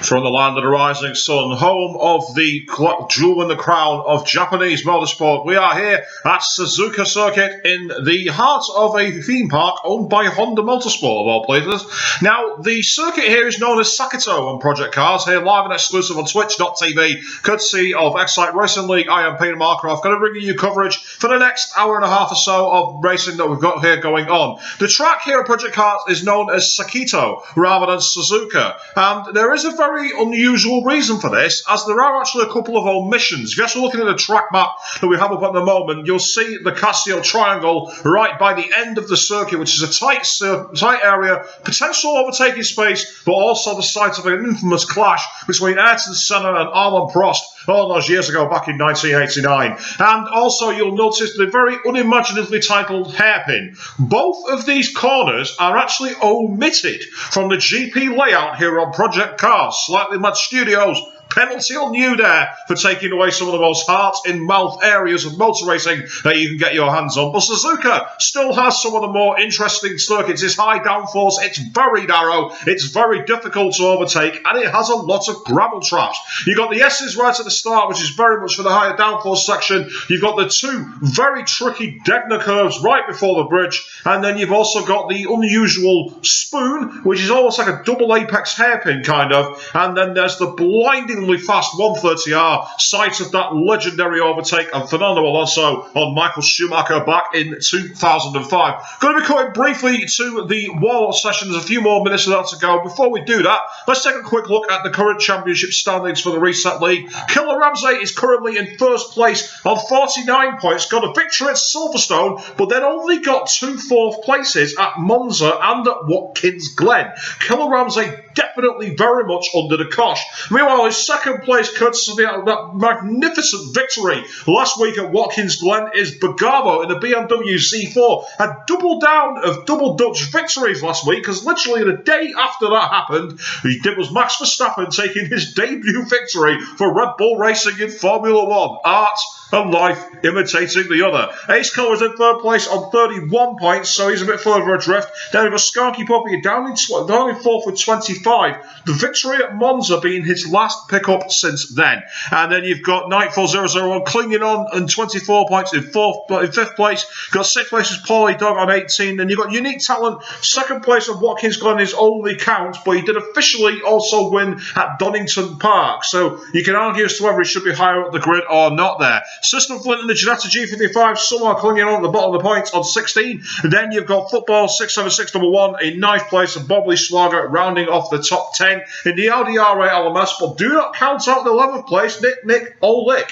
From the land of the rising sun, home of the jewel in the crown of Japanese motorsport, we are here at Suzuka Circuit in the heart of a theme park owned by Honda Motorsport, of all places. Now, the circuit here is known as Sakito on Project Cars, here live and exclusive on Twitch.tv, courtesy of XRL Racing League. I am Peter Markroft, going to bring you coverage for the next hour and a half or so of racing that we've got here going on. The track here at Project Cars is known as Sakito rather than Suzuka, and there is a very unusual reason for this, as there are actually a couple of omissions. If you're actually looking at the track map that we have up at the moment, you'll see the Casio Triangle right by the end of the circuit, which is a tight area, potential overtaking space, but also the site of an infamous clash between Ayrton Senna and Alain Prost all those years ago, back in 1989. And also you'll notice the very unimaginatively titled hairpin. Both of these corners are actually omitted from the GP layout here on Project Cars. Slightly Mad Studios, penalty on you there for taking away some of the most heart-in-mouth areas of motor racing that you can get your hands on. But Suzuka still has some of the more interesting circuits. It's high downforce, it's very narrow, it's very difficult to overtake, and it has a lot of gravel traps. You've got the S's right at the start, which is very much for the higher downforce section. You've got the two very tricky Degner curves right before the bridge, and then you've also got the unusual spoon, which is almost like a double apex hairpin kind of, and then there's the blinding fast 130R, site of that legendary overtake of Fernando Alonso on Michael Schumacher back in 2005. Going to be cutting briefly to the warm-up session. There's a few more minutes of that to go. Before we do that, let's take a quick look at the current championship standings for the Reset League. Killer Ramsey is currently in first place on 49 points, got a victory at Silverstone, but then only got two fourth places at Monza and at Watkins Glen. Killer Ramsey definitely very much under the cosh. Meanwhile, his second place, courtesy of that magnificent victory last week at Watkins Glen, is Bagavo in the BMW Z4. A double down of double Dutch victories last week, because literally the day after that happened, it was Max Verstappen taking his debut victory for Red Bull Racing in Formula 1. Art and life imitating the other. Ace Cole is in third place on 31 points, so he's a bit further adrift. Then we've got Skanky Puppy down in fourth with 25. The victory at Monza being his last pickup since then. And then you've got Nightfall001 clinging on 24 points in fifth place. Got sixth place is Paulie Dog on 18. Then you've got Unique Talent, second place of Watkins Glen is only counts, but he did officially also win at Donington Park. So you can argue as to whether he should be higher up the grid or not there. System Flint and the Ginetta G55 somewhere clinging on at the bottom of the points on 16. And then you've got Football 676 number 1 in ninth place, and Bobley Swagger rounding off the top 10 in the Audi R8 LMS. But do not count out the 11th place, Nick Olick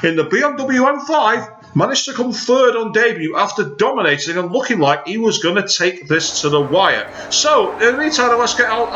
in the BMW M5. Managed to come third on debut after dominating and looking like he was going to take this to the wire. So, in the meantime, let's get out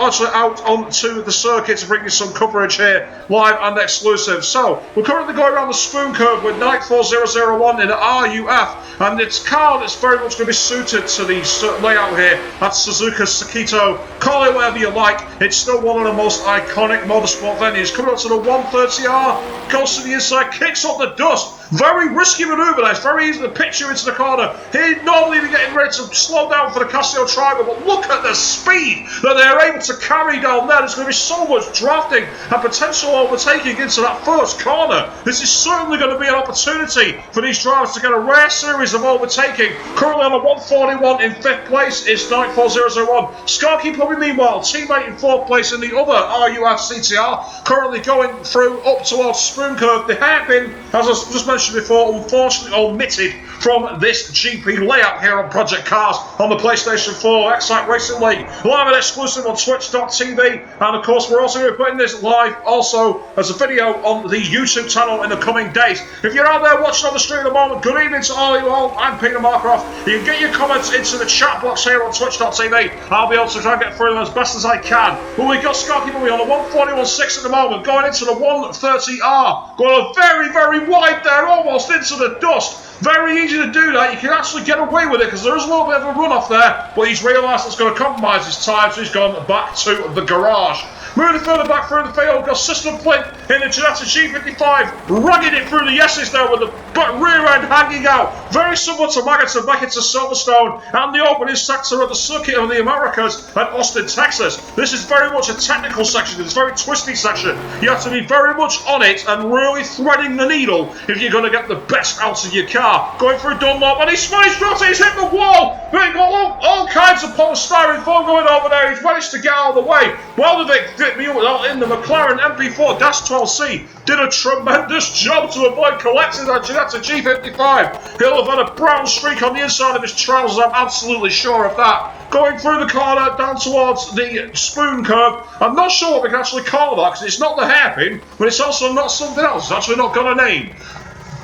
onto the circuit to bring you some coverage here, live and exclusive. So, we're currently going around the spoon curve with Nightfall001 in the RUF, and it's a car that's very much going to be suited to the layout here at Suzuka Sakito. Call it whatever you like, it's still one of the most iconic motorsport venues. Coming up to the 130R, goes to the inside, kicks up the dust. Very risky manoeuvre there. It's very easy to pitch you into the corner. He'd normally be getting ready to slow down for the Casio Triangle, but look at the speed that they're able to carry down there. There's going to be so much drafting and potential overtaking into that first corner. This is certainly going to be an opportunity for these drivers to get a rare series of overtaking. Currently on a 141 in fifth place is Nightfall001. Skarky Puppy, meanwhile, teammate in fourth place in the other RUF CTR, currently going through up towards Spoon Curve. The hairpin, as I just mentioned before, unfortunately omitted from this GP layout here on Project Cars on the PlayStation 4 XRL Racing League, live and exclusive on Twitch.tv, and of course we're also going to be putting this live also as a video on the YouTube channel in the coming days. If you're out there watching on the stream at the moment, good evening to all you all. I'm Peter Markroft. You can get your comments into the chat box here on Twitch.tv. I'll be able to try and get through them as best as I can. But we've got Skarky Puppy on the 141.6 at the moment, going into the 130R, going very, very wide there, almost into the dust. Very easy to do that. You can actually get away with it because there is a little bit of a runoff there, but he's realised it's going to compromise his time, so he's gone back to the garage. Moving further back through the field, we've got System Flint in the Ginetta G55, rugging it through the yeses there with the but rear end hanging out. Very similar to Maggots back into Silverstone and the opening sector of the Circuit of the Americas at Austin, Texas. This is very much a technical section. It's a very twisty section. You have to be very much on it and really threading the needle if you're going to get the best out of your car. Going through Dunlop, and he's managed to he's hit the wall. We've got all kinds of polystyrene foam going over there. He's managed to get out of the way. Weldervick did me in the McLaren MP4-12C. Did a tremendous job to avoid collecting that Ginetta G55. He'll have had a brown streak on the inside of his trousers, I'm absolutely sure of that. Going through the corner down towards the spoon curve. I'm not sure what we can actually call that because it's not the hairpin, but it's also not something else. It's actually not got a name.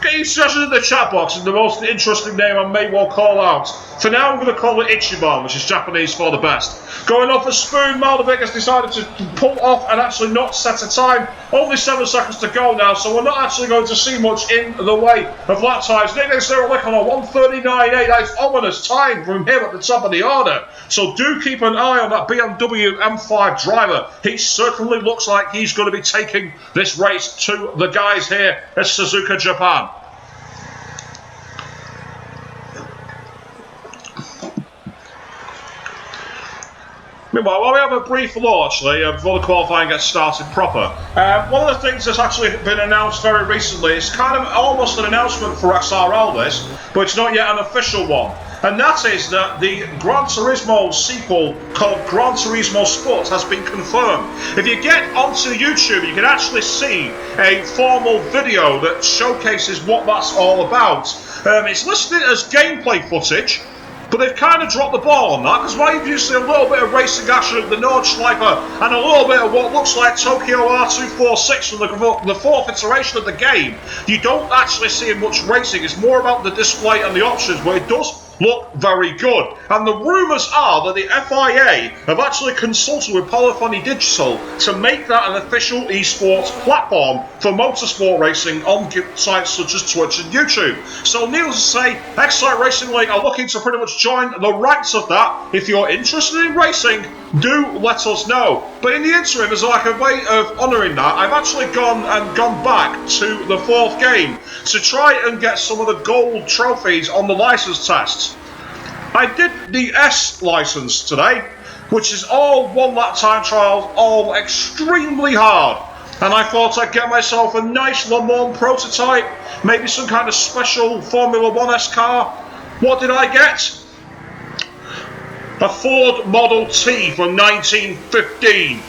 Get your suggestions in the chat box and the most interesting name I may well call out. For now, I'm going to call it Ichiban, which is Japanese for the best. Going off a spoon, Weldervick has decided to pull off and actually not set a time. Only 7 seconds to go now, so we're not actually going to see much in the way of lap times. Nick Zerlich on a 1:39.8. That's ominous time from him at the top of the order. So do keep an eye on that BMW M5 driver. He certainly looks like he's going to be taking this race to the guys here at Suzuka, Japan. Meanwhile, while we have a brief law, actually, before the qualifying gets started proper, one of the things that's actually been announced very recently is kind of almost an announcement for XRL, this, but it's not yet an official one. And that is that the Gran Turismo sequel called Gran Turismo Sport has been confirmed. If you get onto YouTube, you can actually see a formal video that showcases what that's all about. It's listed as gameplay footage, but they've kind of dropped the ball on that, because while you've used a little bit of racing action of the Nordschleifer and a little bit of what looks like Tokyo R246 from the 4th iteration of the game, you don't actually see much racing. It's more about the display and the options, but it does look very good. And the rumours are that the FIA have actually consulted with Polyphony Digital to make that an official esports platform for motorsport racing on sites such as Twitch and YouTube. So needless to say, Excite Racing League are looking to pretty much join the ranks of that. If you're interested in racing, do let us know. But in the interim, as like a way of honouring that, I've actually gone back to the 4th game to try and get some of the gold trophies on the licence tests. I did the S licence today, which is all 1 lap time trials, all extremely hard. And I thought I'd get myself a nice Le Mans prototype, maybe some kind of special Formula 1S car. What did I get? A Ford Model T from 1915.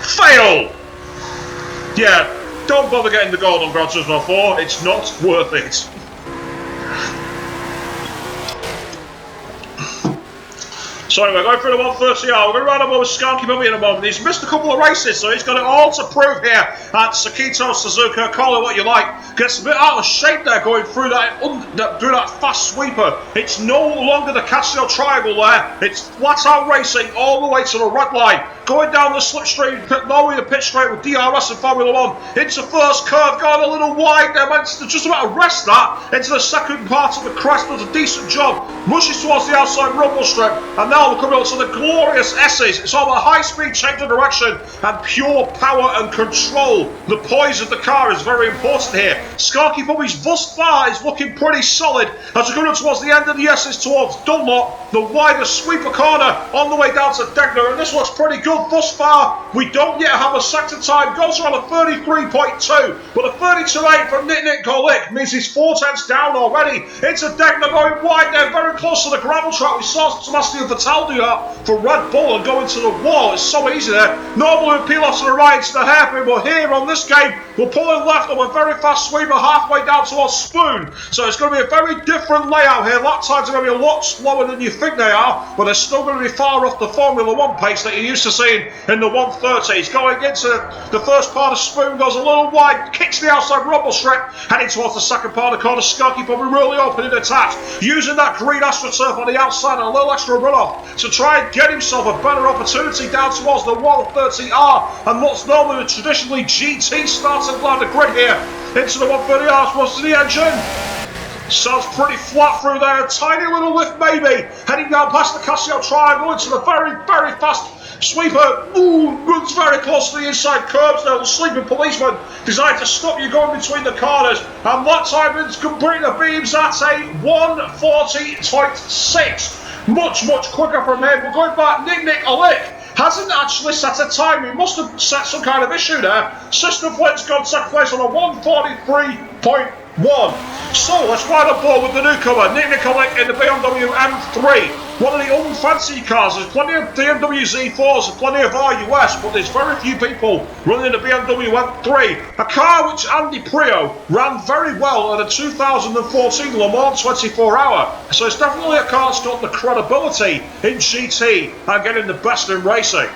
Fail! Yeah, don't bother getting the gold on Gran Turismo 4, it's not worth it. So anyway, going through the 130R, we're going to run over with Skanky Mummy in a moment. He's missed a couple of races, so he's got it all to prove here at Sakito Suzuka. Call it what you like. Gets a bit out of shape there going through that fast sweeper. It's no longer the Casio Triangle there. It's flat out racing all the way to the red line. Going down the slipstream, lowering the pitch straight with DRS and Formula 1. Into first curve, going a little wide there. Managed to just about arrest that. Into the second part of the crest, does a decent job. Mushes towards the outside rumble strip. And now we're coming on to the glorious S's. It's all about high-speed change of direction and pure power and control. The poise of the car is very important here. Skarky Puppy's thus far is looking pretty solid as we're coming towards the end of the S's towards Dunlop. The wider sweeper corner on the way down to Degner, and this looks pretty good thus far. We don't yet have a sector time. Goes around a 33.2, but a 32.8 from Nick Golik means he's 4 tenths down already. Into Degner going wide there, very close to the gravel track. We saw Sebastian Vettel do that for Red Bull and go into the wall. It's so easy there. Normally we peel off to the right into the hairpin, but here on this game we're pulling left on a very fast sweeper halfway down towards Spoon. So it's going to be a very different layout here. Lap times are going to be a lot slower than you think they are, but they're still going to be far off the Formula 1 pace that you're used to seeing in the 130s. Going into the first part of Spoon, goes a little wide, kicks the outside rumble strip, heading towards the second part of the corner. Skarky probably really opening attack, using that green AstroTurf on the outside and a little extra runoff to try and get himself a better opportunity down towards the 130R and what's normally the traditionally GT starting line of the grid here. Into the 130R, towards the engine. Sounds pretty flat through there. A tiny little lift maybe. Heading down past the Casio Triangle into the very, very fast sweeper. Ooh, runs very close to the inside curbs now. The sleeping policeman designed to stop you going between the corners. And that time it's completing the beams at a 1:40.6. Much, much quicker from him. We're going back. Nick Alick hasn't actually set a time. He must have set some kind of issue there. System Flint's contact place on a 1:43.1. So let's find a ball with the newcomer, Nick Alick in the BMW M3. One of the unfancy cars. There's plenty of BMW Z4s, there's plenty of RUS, but there's very few people running the BMW M3. A car which Andy Prio ran very well at a 2014 Le Mans 24-hour. So it's definitely a car that's got the credibility in GT and getting the best in racing.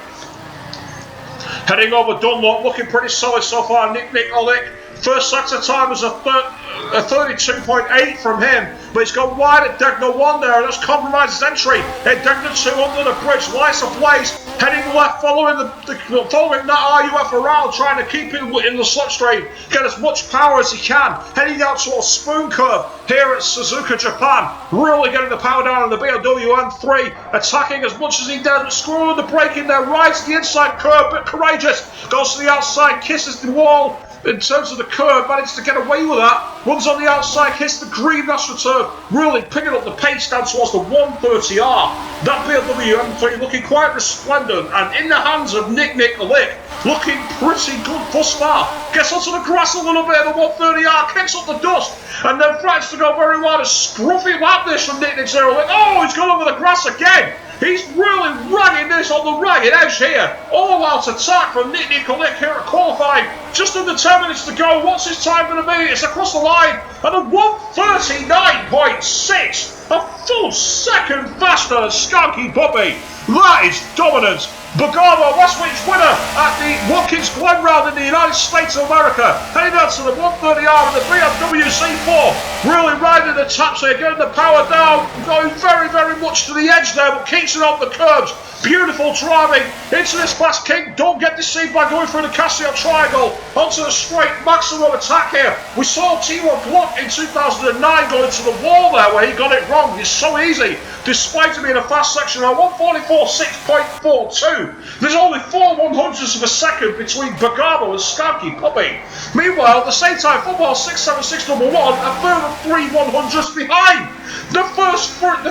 Heading over Dunlop, looking pretty solid so far, Nick Alick. First sector time was a 32.8 from him, but he's gone wide at Degner 1 there, and that's compromised his entry. At Degner 2 under the bridge, lights ablaze, heading left, following that RUF around, trying to keep him in the slipstream, get as much power as he can, heading out to a spoon curve here at Suzuka, Japan, really getting the power down on the BMW M3, attacking as much as he does, screwing the brake in there, rides the inside curve, but courageous, goes to the outside, kisses the wall. In terms of the curve, managed to get away with that. Runs on the outside, hits the green AstroTurf, really picking up the pace down towards the 130R. That BMW M3 looking quite resplendent, and in the hands of Nick Alick, looking pretty good thus far. Gets onto the grass a little bit of the 130R, kicks up the dust, and then threatens to go very wide. A scruffy lap this from Nick Alick. Oh, he's gone over the grass again. He's really ragging this on the ragged edge here. All out attack from Nick Alick here at qualifying. Just under 10 minutes to go. What's his time going to be? It's across the line at a 1:39.6. A full second faster than Skanky Bobby. That is dominance. Bergamo, last week's winner at the Watkins Glen round in the United States of America. Heading down to the 130R with the BMW Z4. Really riding the taps here, getting the power down. Going very, very much to the edge there, but keeps it off the curbs. Beautiful driving into this fast kick. Don't get deceived by going through the Casio Triangle. Onto the straight, maximum attack here. We saw Timo Glock in 2009 going to the wall there where he got it wrong. It's so easy, despite it being a fast section on 1:44.6.42. There's only 4 100ths of a second between Bergamo and Skanky Puppy. Meanwhile, at the same time, Football 67611 a further 3 100ths behind. The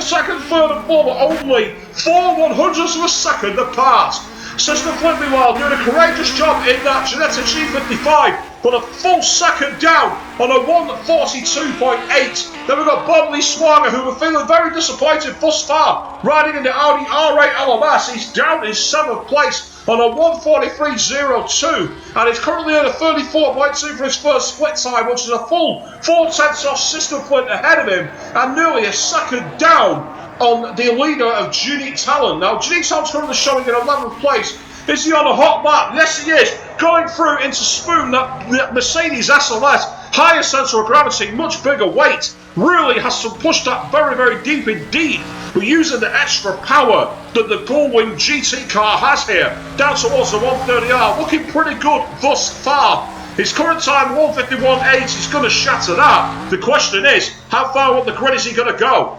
second, third and fourth are only 4 100ths of a second apart. System Flint, meanwhile, doing a courageous job in that Ginetta G55, but a full second down on a 1:42.8. Then we've got Bob Lee Swanger, who we're feeling very disappointed thus far, riding in the Audi R8 LMS. He's down in 7th place on a 1:43.02, and he's currently at a 34.2 for his first split time, which is a full 4/10 off System Flint ahead of him, and nearly a second down on the leader of Judy Talon. Now, Judy Talon's currently showing in 11th place. Is he on a hot lap? Yes, he is. Going through into Spoon, that Mercedes SLS, higher centre of gravity, much bigger weight. Really has to push that very, very deep indeed. We're using the extra power that the Gullwing GT car has here. Down towards the 130R. Looking pretty good thus far. His current time, 1:51.8. He's going to shatter that. The question is, how far on the grid is he going to go?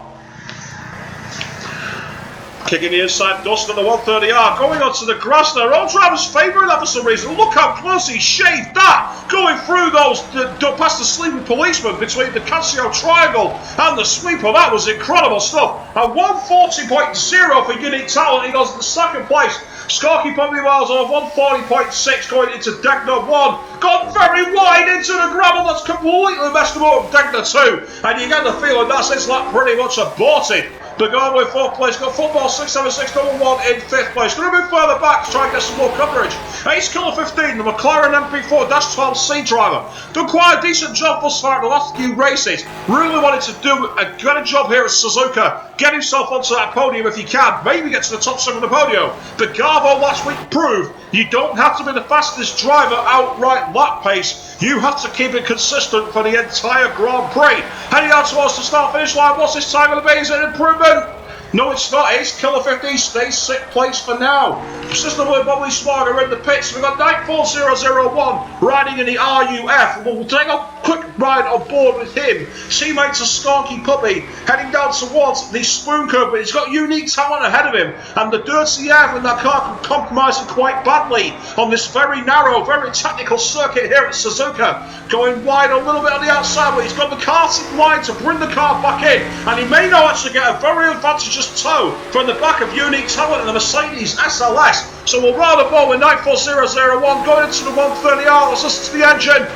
Kicking the inside dust on the 130R, going onto the grass there. All drivers favouring that for some reason. Look how close he shaved that. Going through those, past the sleeping policeman between the Casio Triangle and the sweeper. That was incredible stuff. And 1:40.0 for Unique Talent. He goes to the second place. Skarky Puppy miles on 1:40.6 going into Degner 1. Gone very wide into the gravel. That's completely messed him up. Degner 2. And you get the feeling that's his lap pretty much aborted. Bergamo in 4th place, got Football 67611 in 5th place. Going to move further back to try and get some more coverage. Ace Killer 15, the McLaren MP4-12C driver. Done quite a decent job thus far in the last few races. Really wanted to do a better job here at Suzuka. Get himself onto that podium if he can. Maybe get to the top 7 of the podium. The Garbo last week proved you don't have to be the fastest driver outright lap pace. You have to keep it consistent for the entire Grand Prix. Heading out towards the start-finish line. What's his time going to be? Is it an improvement? No, it's not. Ace Killer 15 stays 6th place for now. System with Bobby Swager in the pits. We've got 94001 riding in the RUF. We'll take a quick ride on board with him. Teammate's a skanky puppy, heading down towards the spoon curve, but he's got unique talent ahead of him, and the dirty air from that car can compromise him quite badly on this very narrow, very technical circuit here at Suzuka. Going wide a little bit on the outside, but he's got the karting line to bring the car back in, and he may now actually get a very advantageous tow from the back of unique talent in the Mercedes SLS. So we'll ride the ball with 94001 going into the 130R. Let's listen to the engine.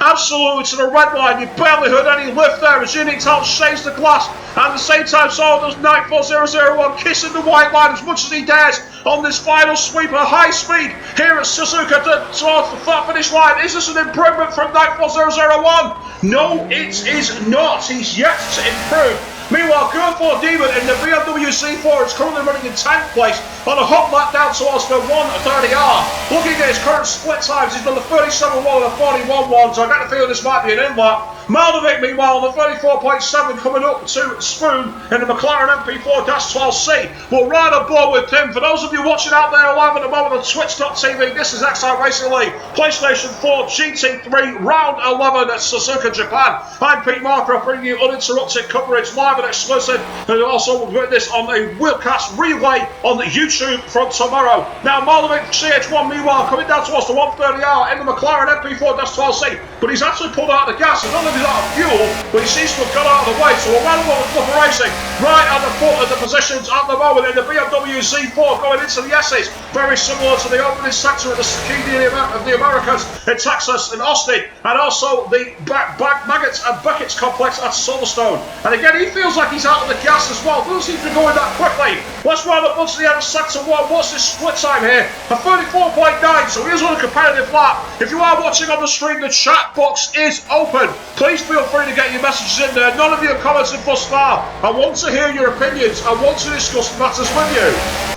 Absolutely to the red line. You barely heard any lift there as Unique Talent shades the glass, and at the same time so does 94001 kissing the white line as much as he dares on this final sweep at high speed here at Suzuka towards the flat finish line. Is this an improvement from 94001? No, it is not. He's yet to improve. Meanwhile, Gurford Demon in the BMW Z4 is currently running in 10th place on a hot lap down towards the 130R. Looking at his current split times, he's done the 37.1 and the 41.1, so I get the feeling this might be an in-lap. Maldovic, meanwhile, on the 34.7 coming up to Spoon in the McLaren MP4-12C. We'll ride on board with him. For those of you watching out there live at the moment on Twitch.tv, this is XRL Racing League, PlayStation 4 GT3 Round 11 at Suzuka, Japan. I'm Pete Marker, bringing you uninterrupted coverage live and exclusive, and also with this on a webcast relay on the YouTube from tomorrow. Now, Maldovic CH1, meanwhile, coming down towards the 130R in the McLaren MP4-12C, but he's actually pulled out the gas. I don't know if he's out of fuel, but he seems to have got out of the way, so we'll run on with Flipper Racing right at the foot of the positions at the moment in the BMW Z4 going into the S's, very similar to the opening sector of the Sakini of the Americas in Texas and Austin, and also the Maggots and Beckett's complex at Silverstone. And again, he feels like he's out of the gas as well. Doesn't seem to be going that quickly. Let's run up onto the end of sector 1. What's this split time here? A 34.9, so he is on a competitive lap. If you are watching on the stream, the chat box is open. Please feel free to get your messages in there. None of you have commented thus far. I want to hear your opinions. I want to discuss matters with you.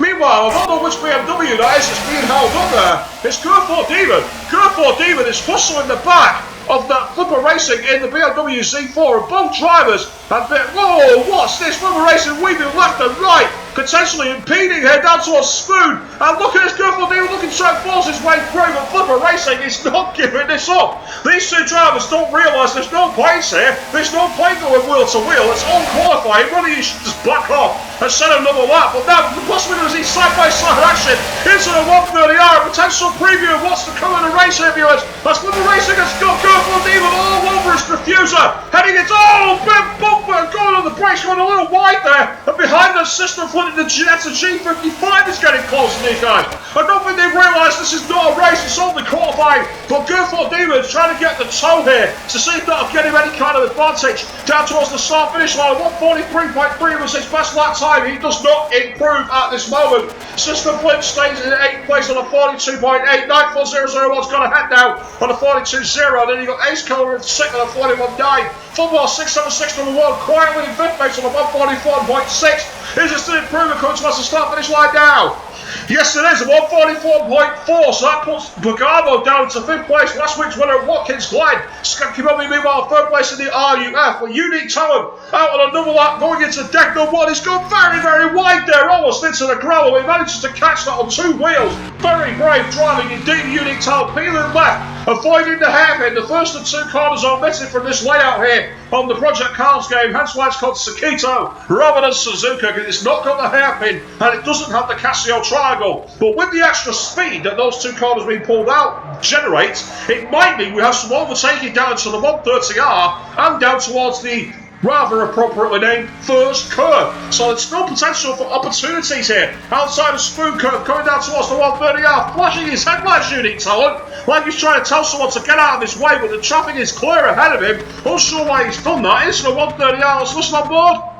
Meanwhile, I don't know which BMW that is that's being held up there. It's Gurford Demon. Gurford Demon is hustling the back of that Flipper Racing in the BMW Z4, and both drivers have been, whoa, what's this? Flipper Racing weaving left and right, potentially impeding here down towards Spoon, and look at this Gurford Demon looking to try and force his way through, but Flipper Racing is not giving this up. These two drivers don't realise there's no points here, there's no point going wheel to wheel, it's all qualifying, running you should just back off and set another lap, but now the possibility is side-by-side action into the 130R, a potential preview of what's to come in the race here, viewers. That's Flipper Racing has got Gurford Demon all over his diffuser, heading into, oh, big bumper, going on the brakes, going a little wide there, and behind the system flooding the G55 is getting close to these guys. I don't think they've realised this is not a race, it's only qualifying, but Gurford Demon is trying to get the tow here to see if that'll get him any kind of advantage down towards the start finish line. 143.3 was his best lap time. He does not improve at this moment. System Flip stays in 8th place on a 42.8. 94001's got ahead now on a 42.0. Then you got Ace Killer in 2nd on a 41.9. Football 676 number 1 quietly in 5th place on a 144.6. Is this an improvement coming towards the start finish line now? Yes, it is, a 144.4, so that puts Bugamo down to 5th place. Last week's winner, Watkins Glen. Skakimomi, meanwhile, 3rd place in the RUF. But Unique Talent out on another lap, going into deck number 1. He's gone very, very wide there, almost into the gravel. He manages to catch that on 2 wheels. Very brave driving indeed, Unique Talent, peeling left, avoiding the hairpin. The first of 2 corners are omitted from this layout here on the Project Cars game, hence why it's called Sakito rather than Suzuka, because it's not got the hairpin and it doesn't have the Casio triangle. But with the extra speed that those 2 corners being pulled out generates, it might mean we have some overtaking down to the 130R and down towards the rather appropriately named first curve. So there's still potential for opportunities here. Outside of Spoon curve, coming down towards the 130R, flashing his headlights, Unique Talent, like he's trying to tell someone to get out of his way, but the traffic is clear ahead of him. Unsure why he's done that. Into the 130R, let's listen on board.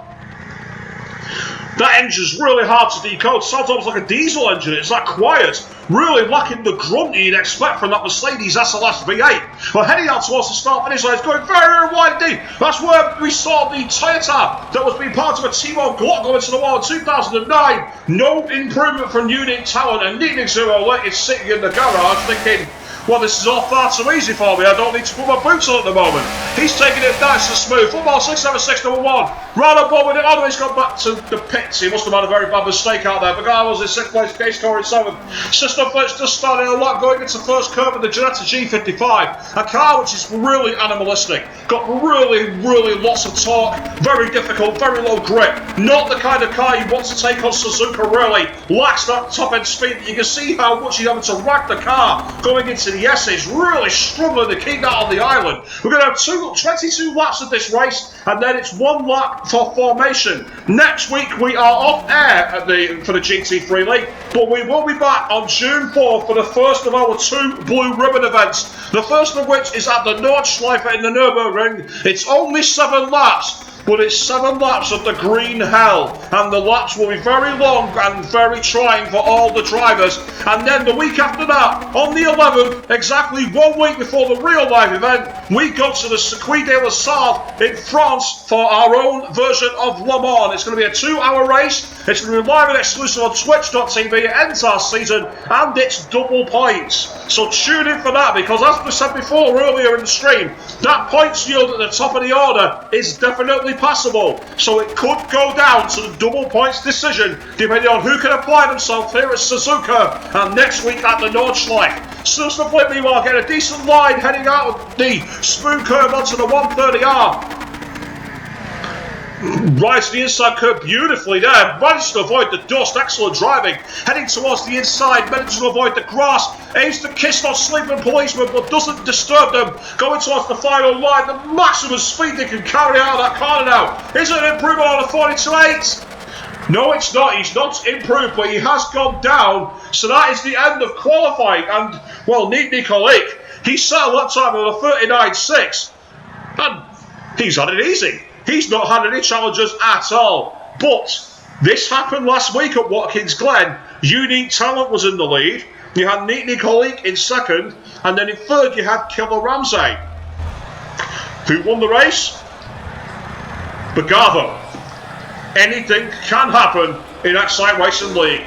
That engine's really hard to decode. Sounds almost like a diesel engine. It's that quiet. Really lacking the grunt you'd expect from that Mercedes SLS V8. Well, heading out towards the start finish line, it's going very, very wide indeed. That's where we saw the tyre tab that was being part of a T1 Glock going to the wall in 2009. No improvement from Unique Talent, and needing to is sitting in the garage thinking, Well, this is all far too easy for me. I don't need to put my boots on at the moment. He's taking it nice and smooth. Football 676 number 1. Right on board with it. Oh, no, he's gone back to the pits. He must have had a very bad mistake out there. Begano's in 6th place, case score in 7th. System Flitz just starting a lot, going into first curve of the GT3, a car which is really animalistic. Got really, really lots of torque. Very difficult, very low grip. Not the kind of car you want to take on Suzuka, really. Lacks that top end speed. You can see how much he's having to rack the car going into the S's, really struggling to keep that on the island. We're going to have 22 laps of this race, and then it's 1 lap for formation. Next week we are off air for the GT3 League, but we will be back on June 4th for the first of our 2 blue ribbon events. The first of which is at the Nordschleife in the Nürburgring. It's only 7 laps. But it's 7 laps of the green hell, and the laps will be very long and very trying for all the drivers. And then the week after that, on the 11th, exactly 1 week before the real life event, we go to the Circuit de la Sarthe in France for our own version of Le Mans. It's going to be a 2-hour race. It's going to be live and exclusive on Twitch.tv. It ends our season, and it's double points. So tune in for that, because as we said before earlier in the stream, that points yield at the top of the order is definitely passable, so it could go down to the double points decision depending on who can apply themselves here at Suzuka and next week at the Nordschleife. System Flip meanwhile get a decent line heading out of the smooth curve onto the 130R. Right to the inside curve beautifully there, managed to avoid the dust, excellent driving, heading towards the inside, managed to avoid the grass, aims to kiss those sleeping policemen but doesn't disturb them, going towards the final line, the maximum speed they can carry out of that corner now. Is it an improvement on a 42.8? No, it's not. He's not improved, but he has gone down, so that is the end of qualifying, and, well, Nicolik, he set a lap time of a 39.6, and he's had it easy. He's not had any challenges at all. But this happened last week at Watkins Glen. Unique Talent was in the lead. You had Nicolik in 2nd. And then in 3rd you had Killer Ramsey. Who won the race? Begano. Anything can happen in Excite Racing League.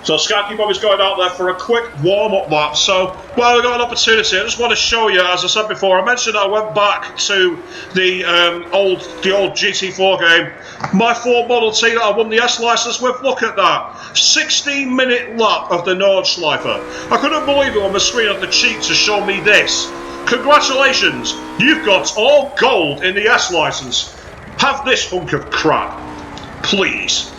So Skanky Bob is going out there for a quick warm-up lap. So, well, we've got an opportunity. I just want to show you, as I said before, I mentioned I went back to the old GT4 game. My Ford Model T that I won the S licence with, look at that. 16-minute lap of the Nordschleife. I couldn't believe it when the screen had the cheek to show me this. Congratulations, you've got all gold in the S licence. Have this hunk of crap, please.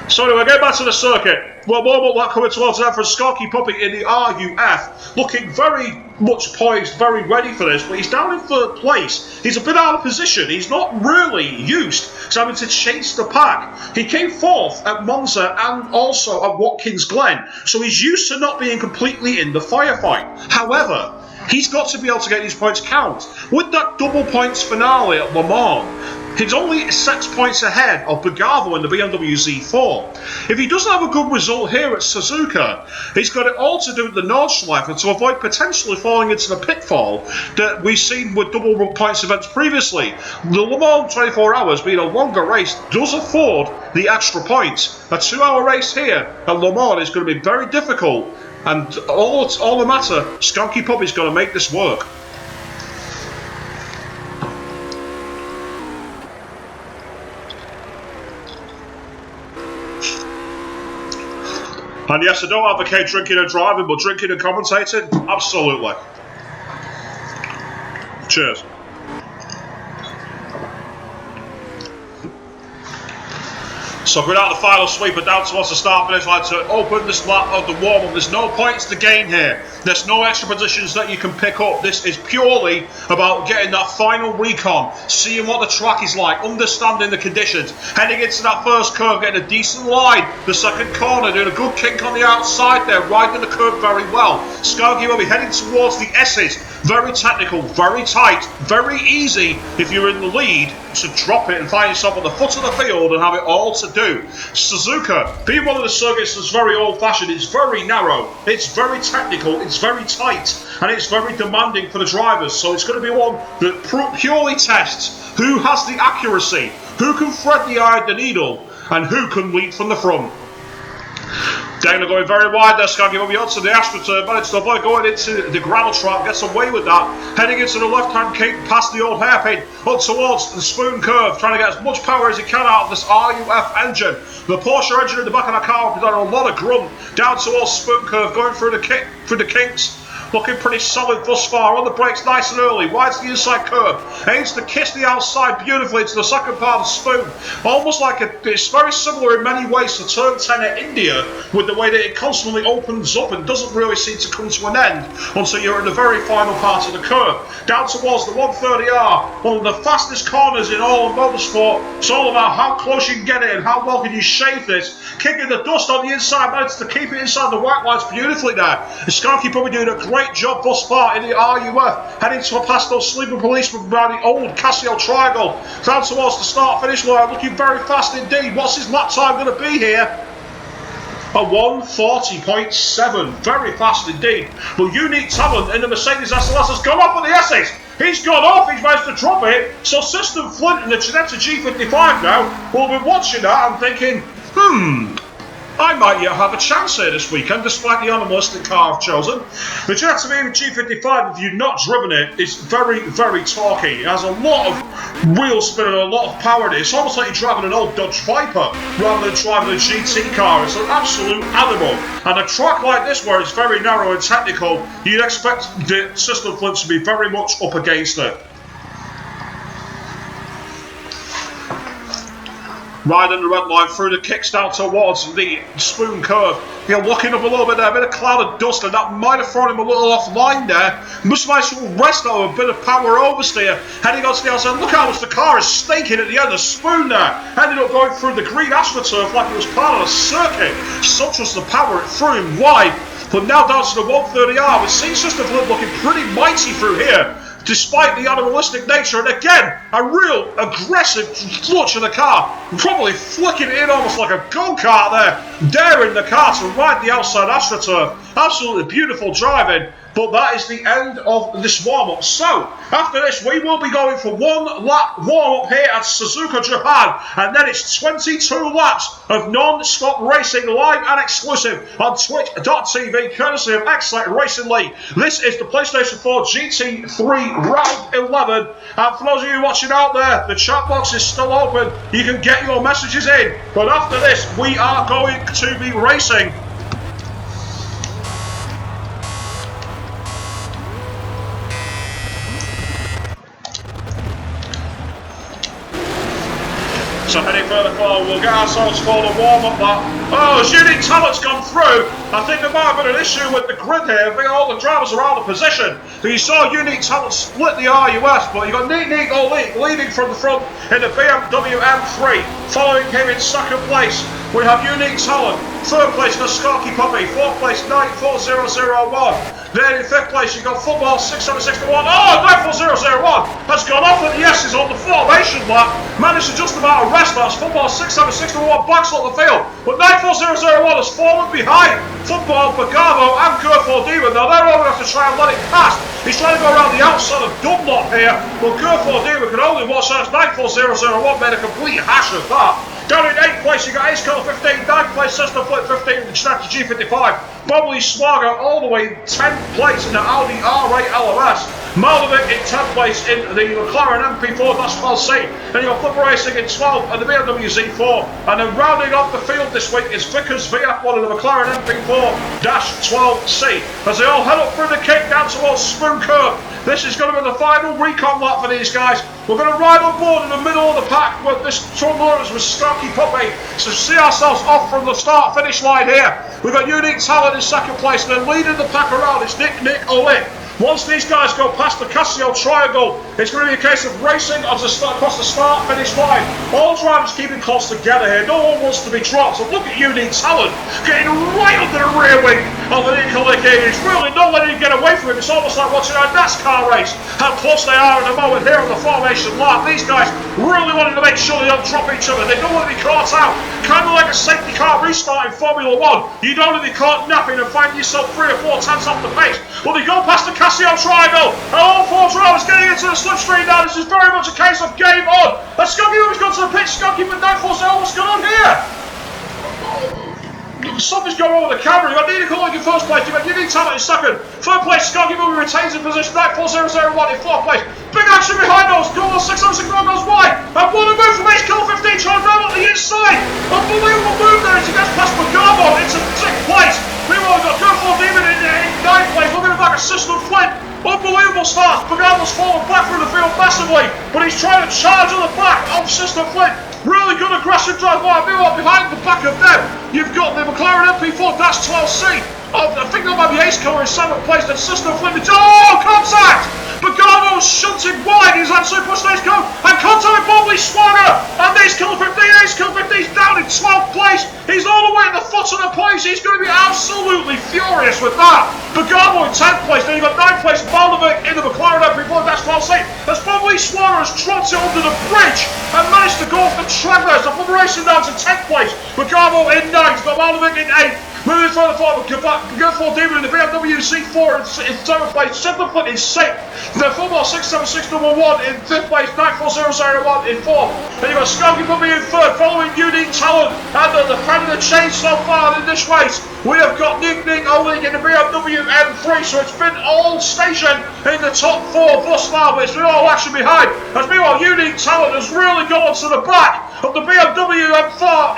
So anyway, getting back to the circuit. Well, warm-up lap coming towards that for Skanky Puppy in the RUF, looking very much poised, very ready for this, but he's down in 3rd place. He's a bit out of position. He's not really used to having to chase the pack. He came 4th at Monza and also at Watkins Glen, so he's used to not being completely in the firefight. However, he's got to be able to get these points count. With that double points finale at Le Mans, he's only 6 points ahead of Begano in the BMW Z4. If he doesn't have a good result here at Suzuka, he's got it all to do with the Nordschleife and to avoid potentially falling into the pitfall that we've seen with double points events previously. The Le Mans 24 hours being a longer race does afford the extra points. A 2-hour race here at Le Mans is going to be very difficult, and all the matter, Skanky Puppy's going to make this work. And yes, I don't advocate drinking and driving, but drinking and commentating, absolutely. Cheers. So we're out the final sweeper down towards the start finish line to open this lap of the warm-up. There's no points to gain here. There's no extra positions that you can pick up. This is purely about getting that final recon, seeing what the track is like, understanding the conditions, heading into that first curve, getting a decent line, the second corner, doing a good kink on the outside there, riding the curve very well. Skanky will be heading towards the S's. Very technical, very tight, very easy if you're in the lead to drop it and find yourself on the foot of the field and have it all to do. Suzuka, being one of the circuits that's very old-fashioned, it's very narrow, it's very technical, it's very tight, and it's very demanding for the drivers. So it's going to be one that purely tests who has the accuracy, who can thread the eye of the needle, and who can lead from the front. Dana going very wide there, Skanky Bobby Hudson. The AstroTurf managed to avoid going into the gravel trap, gets away with that. Heading into the left-hand kick past the old hairpin, up towards the spoon curve, trying to get as much power as he can out of this RUF engine. The Porsche engine in the back of the car has done a lot of grunt down towards spoon curve, going through the kinks. Looking pretty solid thus far. On the brakes nice and early. Wide to the inside curve. Aims to kiss the outside beautifully into the second part of the spoon. Almost like it's very similar in many ways to Turn 10 at India, with the way that it constantly opens up and doesn't really seem to come to an end until you're in the very final part of the curve. Down towards the 130R, one of the fastest corners in all of motorsport. It's all about how close you can get it and how well can you shave this. Kicking the dust on the inside, managed to keep it inside the white lines beautifully there. Skanky probably doing a great job thus far in the RUF, heading to past those sleeping policemen around the old Casio Triangle, down towards the start-finish line, looking very fast indeed. What's his lap time going to be here? A 1:40.7, very fast indeed. But Unique Talent in the Mercedes SLS has gone off on the S's. He's gone off, he's managed to drop it. So System Flint in the Ginetta G55 now will be watching that and thinking, I might yet have a chance here this weekend, despite the animalistic car I've chosen. The Ginetta G55, if you've not driven it, is very, very torquey. It has a lot of wheel spin and a lot of power in it. It's almost like you're driving an old Dodge Viper rather than driving a GT car. It's an absolute animal. And a track like this, where it's very narrow and technical, you'd expect the System Flint to be very much up against it. Riding the red line through the kicks down towards the spoon curve. You're looking up a little bit there, a bit of cloud of dust, and that might have thrown him a little offline there. Must manage to rest out a bit of power oversteer. Heading onto the outside. Look how much the car is staking at the end of the spoon there. Ended up going through the green AstroTurf like it was part of a circuit. Such was the power, it threw him wide. But now down to the 130R. We've seen System Flint looking pretty mighty through here, despite the animalistic nature, and again, a real aggressive clutch of the car, probably flicking it in almost like a go-kart there, daring the car to ride the outside AstroTurf. Absolutely beautiful driving, but that is the end of this warm-up. So, after this, we will be going for one lap warm-up here at Suzuka, Japan, and then it's 22 laps of non-stop racing, live and exclusive on Twitch.tv, courtesy of XRL Racing League. This is the PlayStation 4 GT3 Round 11, and for those of you watching out there, the chat box is still open. You can get your messages in, but after this, we are going to be racing. So heading further forward, we'll get ourselves for the warm-up lap. Oh, as Unique Talent's gone through, I think there might have been an issue with the grid here. I think all the drivers are out of position. So you saw Unique Talent split the RUS, but you got Nick leading from the front in the BMW M3. Following him in second place, we have Unique Talent. Third place, you got Skanky Puppy. Fourth place, 94001. Then in fifth place, you've got Football 6761. Oh, 94001 has gone off at the S's on the formation lap. Managed to just about arrest us. Football 6761 backs up the field. But 94001 has fallen behind Football, Bagavo and Gurfordima. Now they're all going to have to try and let it pass. He's trying to go around the outside of Dunlop here. But Gurfordima can only watch that as 94001 made a complete hash of that. Down in 8th place, you got Ace Color 15, 9th place, System Flint 15 in the Ginetta G55. Bubbly Swagger all the way 10th place in the Audi R8 LMS. Maldovic in 10th place in the McLaren MP4 -C. Then you got Flipper Racing in 12th and the BMW Z4. And then rounding off the field this week is Vickers VF1 and the McLaren MP4-12C. As they all head up through the kick down towards Spoon Curve. This is going to be the final recon lap for these guys. We're going to ride on board in the middle of the pack with this Trundlers with Skanky Puppy. So see ourselves off from the start-finish line here. We've got Unique Talent in second place, and then leading the pack around is Nick Olick. Once these guys go past the Casio Triangle, it's going to be a case of racing across the start-finish line. All drivers keeping close together here. No one wants to be dropped. So look at Unique Talent getting right under the rear wing of the Nick Olick here. He's really not letting him get away from him. It's almost like watching a NASCAR race. How close they are at the moment here on the formation lap. These guys really wanting to make sure they don't drop each other. They don't want to be caught out. Kind of like a safety car restart in Formula 1. You don't want to be caught napping and find yourself 3 or 4 tenths off the pace. Well, they go past the Casio Triangle, and all 4 drivers getting into the slipstream now. This is very much a case of game on. And Skunky has gone to the pitch. Skunky with 940. What's going on here? Something's going on with the camera. You've got Nina Colling in first place. You've got Unique Talent in second. Third place, Skoggy Movie retains in position. 94001 in fourth place. Big action behind those. Goal 606 goes wide. And what a move from Ace Kill 15 trying to grab on the inside. Unbelievable move there as he gets past Magamo into sixth place. Meanwhile, we've got Gurful Demon in ninth place. Looking back at System Flint. Unbelievable start. Magamo's fallen back through the field massively, but he's trying to charge on the back of System Flint. Really good aggressive drive by. Meanwhile, behind the back of them, you've got the McLaren MP4 -12C. I think that might be Ace Killer in 7th place. Then System Flint. Oh, contact! Bagamo's shunted wide. He's actually pushed Ace Killer. And contact with Bobley Swagger. And Ace Killer 15. Ace Killer 15's down in 12th place. He's all the way at the foot of the place. He's going to be absolutely furious with that. Bagamo in 10th place. Then you've got 9th place. Baldovic in the McLaren MP4 -12C. As Bobley Swagger has dropped it under the bridge and managed to go off the track there. So from racing down to 10th place. Bagamo in 9th. Got Baldovic in 8th. Moving further forward, Gurful Demon in the BMW C4 in 7th place, System Flint in 6th, the Football 676 number 1 in 5th place, 94001 in 4th, then you've got Skoggy Puppy in 3rd, following Unique Talent, and the defending the change so far in this race. We have got Nick Oleg in the BMW M3, so it's been all stationed in the top 4 thus far, but it's been all action behind. As meanwhile, Unique Talent has really gone to the back of the BMW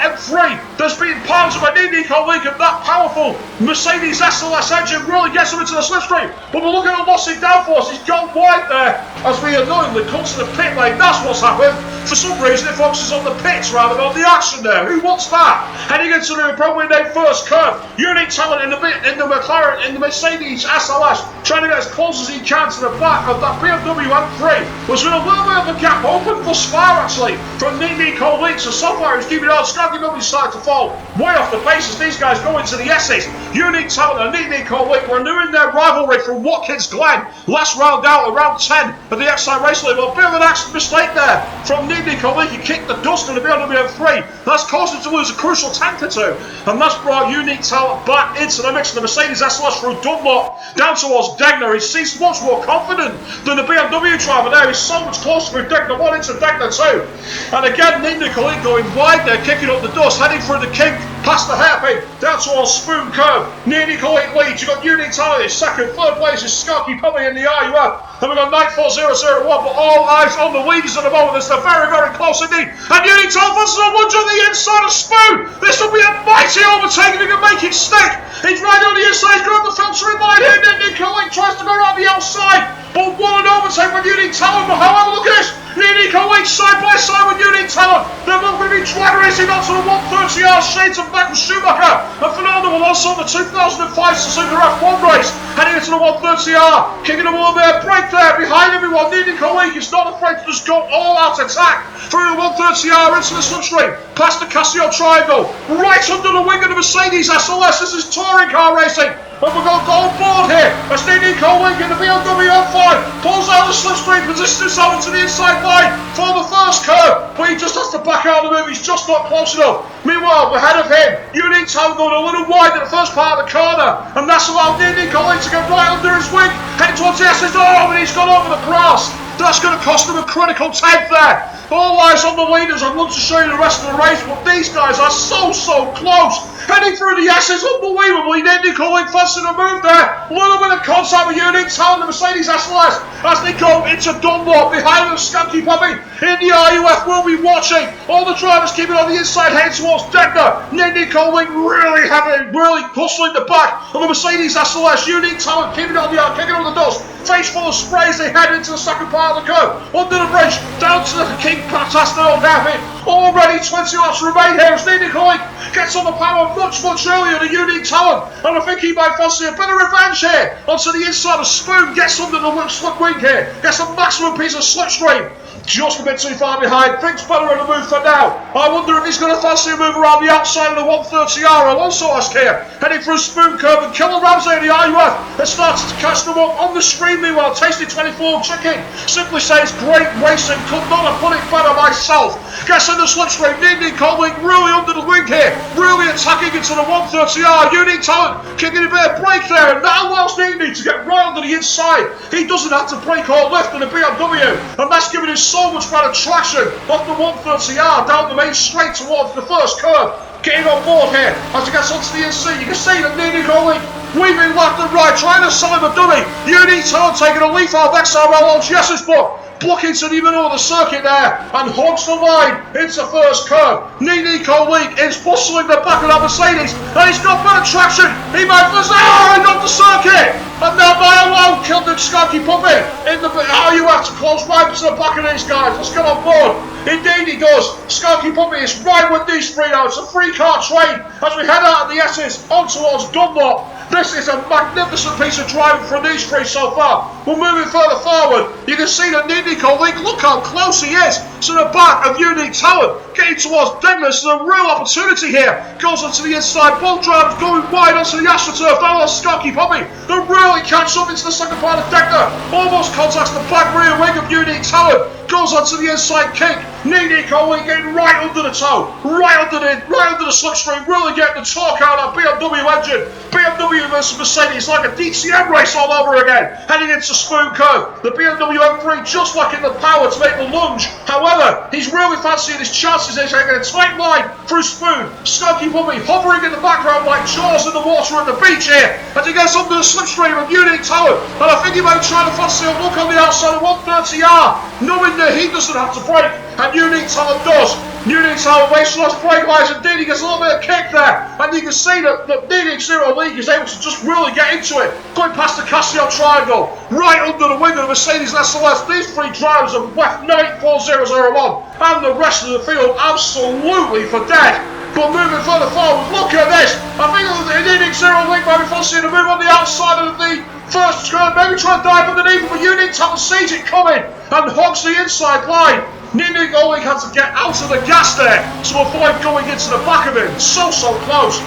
M3. There's been parts of a Nick Oleg and that powerful Mercedes SLS engine really gets him into the slipstream. But we're looking at Lossy downforce. He's gone wide there as we annoyingly come to the pit lane. That's what's happened. For some reason, it focuses on the pits rather than on the action there. Who wants that? Heading into the probably named first curve. Unique Talent in the McLaren, in the Mercedes SLS, trying to get as close as he can to the back of that BMW M3. There's been a little bit of a gap open thus far actually from Nick Oleg. So far he's keeping on. Skoggy Movie starting to fall way off the pace as these guys go into the S's. Unique Talent and Nick Oleg were renewing their rivalry from Watkins Glen last round out, around 10 of the XRL race league. Well, a bit of an accident mistake there from Nick Oleg. He kicked the dust in the BMW M3. That's caused him to lose a crucial tank or two, and that's brought Unique Talent back into the mix of the Mercedes SLS through Dunlop down towards Degner. He seems much more confident than the BMW driver there. He's so much closer through Degner 1 into Degner 2. And again, Nick Oleg going wide there, kicking up the dust, heading through the kink, past the hairpin, down towards Spoon Curve. Nick Oleg leads. You've got Unique Talent in second. Third place is Skoggy Puppy in the RUF. Then we've got 94001, but all eyes on the leaders at the moment as they're very, very close indeed. And Unique Talent wants to lunge on the inside of Spoon. This will be a mighty overtaking if he can make it stick. He's right on the inside, he's got the filtering line here. Nick Oleg tries to go around the outside, but what an overtake with Unique Talent. But however, look at this. Nick Oleg side by side with Unique Talent. They're both going to be drag racing onto the 130R shades of back with Schumacher. And Fernando will also on the 2005 Suzuka F1 race. Heading into the 130R. Kicking them all there. Break there behind everyone. Nick Oleg is not afraid to just go all out attack through the 130R into the slipstream. Past the Casio Triangle. Right under the wing of the Mercedes SLS. This is touring car racing. And we're going to go on board here as Nick Oleg in the BMW M5 pulls out the slipstream, positions himself into the inside line for the first curve, but he just has to back out of the move. He's just not close enough. Meanwhile, ahead of him, Unique Talent going a little wide at the first part of the corner, and that's allowed Nick Oleg to get right under his wing, heading towards the SS. Oh, and he's gone over the grass. That's going to cost him a critical 10th there. All eyes on the leaders. I'd love to show you the rest of the race, but these guys are so close. Heading through the S's, unbelievably. Nick Oleg fancying a move there. A little bit of contact with Unique Talent, the Mercedes SLS, as they go into Dunlop. Behind them, Skoggy Puppy in the RUF will be watching. All the drivers keeping on the inside, heading towards Degner. Nick Oleg really hustling the back of the Mercedes SLS. Unique Talent keeping on the kicking on the dust. Face full of spray as they head into the second part of the curve. Under the bridge, down to the king past the old hairpin. Already 20 laps remain here as Nick Oleg gets on the power much earlier than Unique Talent. And I think he might fancy a bit of revenge here. Onto the inside of Spoon, gets under the slip wing here. Gets a maximum piece of slipstream. Just a bit too far behind. Thinks better of the move for now. I wonder if he's going to fancy a move around the outside of the 130R. I'll also ask here. Heading through Spoon Curve and Killer Ramsey in the RUF. It starts to catch them up on the screen meanwhile. Tasty 24 chicken simply says great racing. Could not have put it better myself. Gets in the slipstream. Nick Oleg really under the wing here. Really attacking into the 130R. Unique Talent kicking a bit of brake there. And that allows Nick to get right under the inside. He doesn't have to brake or lift in a BMW. And that's giving him so much better traction off the 130R down the main straight towards the first curve. getting on board here as he gets onto the inside. You can see that Nini Coley weaving left and right, trying to sell him a dummy. Unique Talent taking a leaf out of XRL on Jess's book. Blocking to the middle of the circuit there and hogs the line into first curve. Nico League is bustling the back of that Mercedes and he's got better traction. He might first end off the circuit and now by a low killed him Skanky Puppy in the you have to close right to the back of these guys. Let's get on board. Indeed he does. Skanky Puppy is right with these three now. It's a 3-car train as we head out of the S's on towards Dunlop. This is a magnificent piece of driving from these three so far. We're moving further forward. You can see that Nico League, look how close he is to the back of Unique Talent. Getting towards Douglas, there's a real opportunity here. Goes onto the inside, both drivers going wide onto the AstroTurf. Down on Skanky Puppy. They really catch up into the second part of Degner. Almost contacts the back rear wing of Unique Talent. Goes onto the inside kick. Nico League getting right under the toe, right under the slipstream, really getting the torque out of that BMW engine. BMW versus Mercedes like a DTM race all over again. Heading into Spoon Curve. The BMW M3 just lacking the power to make the lunge. However, he's really fancying his chances. He's taking a tight line through Spoon. Skanky Puppy hovering in the background like Jaws in the water at the beach here. As he gets under the slipstream of Unique Talent. And I think he might try to fancy a look on the outside of 130R, knowing that he doesn't have to brake. And Unique Talent does. Unique Talent waits for those brake lights and Didi gets a little bit of kick there. And you can see that Unique Zero League is able to just really get into it. Going past the Casio Triangle, right under the wing of the Mercedes SLS. These three drivers have left 94001 and the rest of the field absolutely for dead. But moving further forward, look at this. I think Unique Zero League might be fancying a move on the outside of the first curve. Maybe try and dive underneath, but Unique Talent sees it coming and hogs the inside line. Nico League had to get out of the gas there to avoid going into the back of him. So close.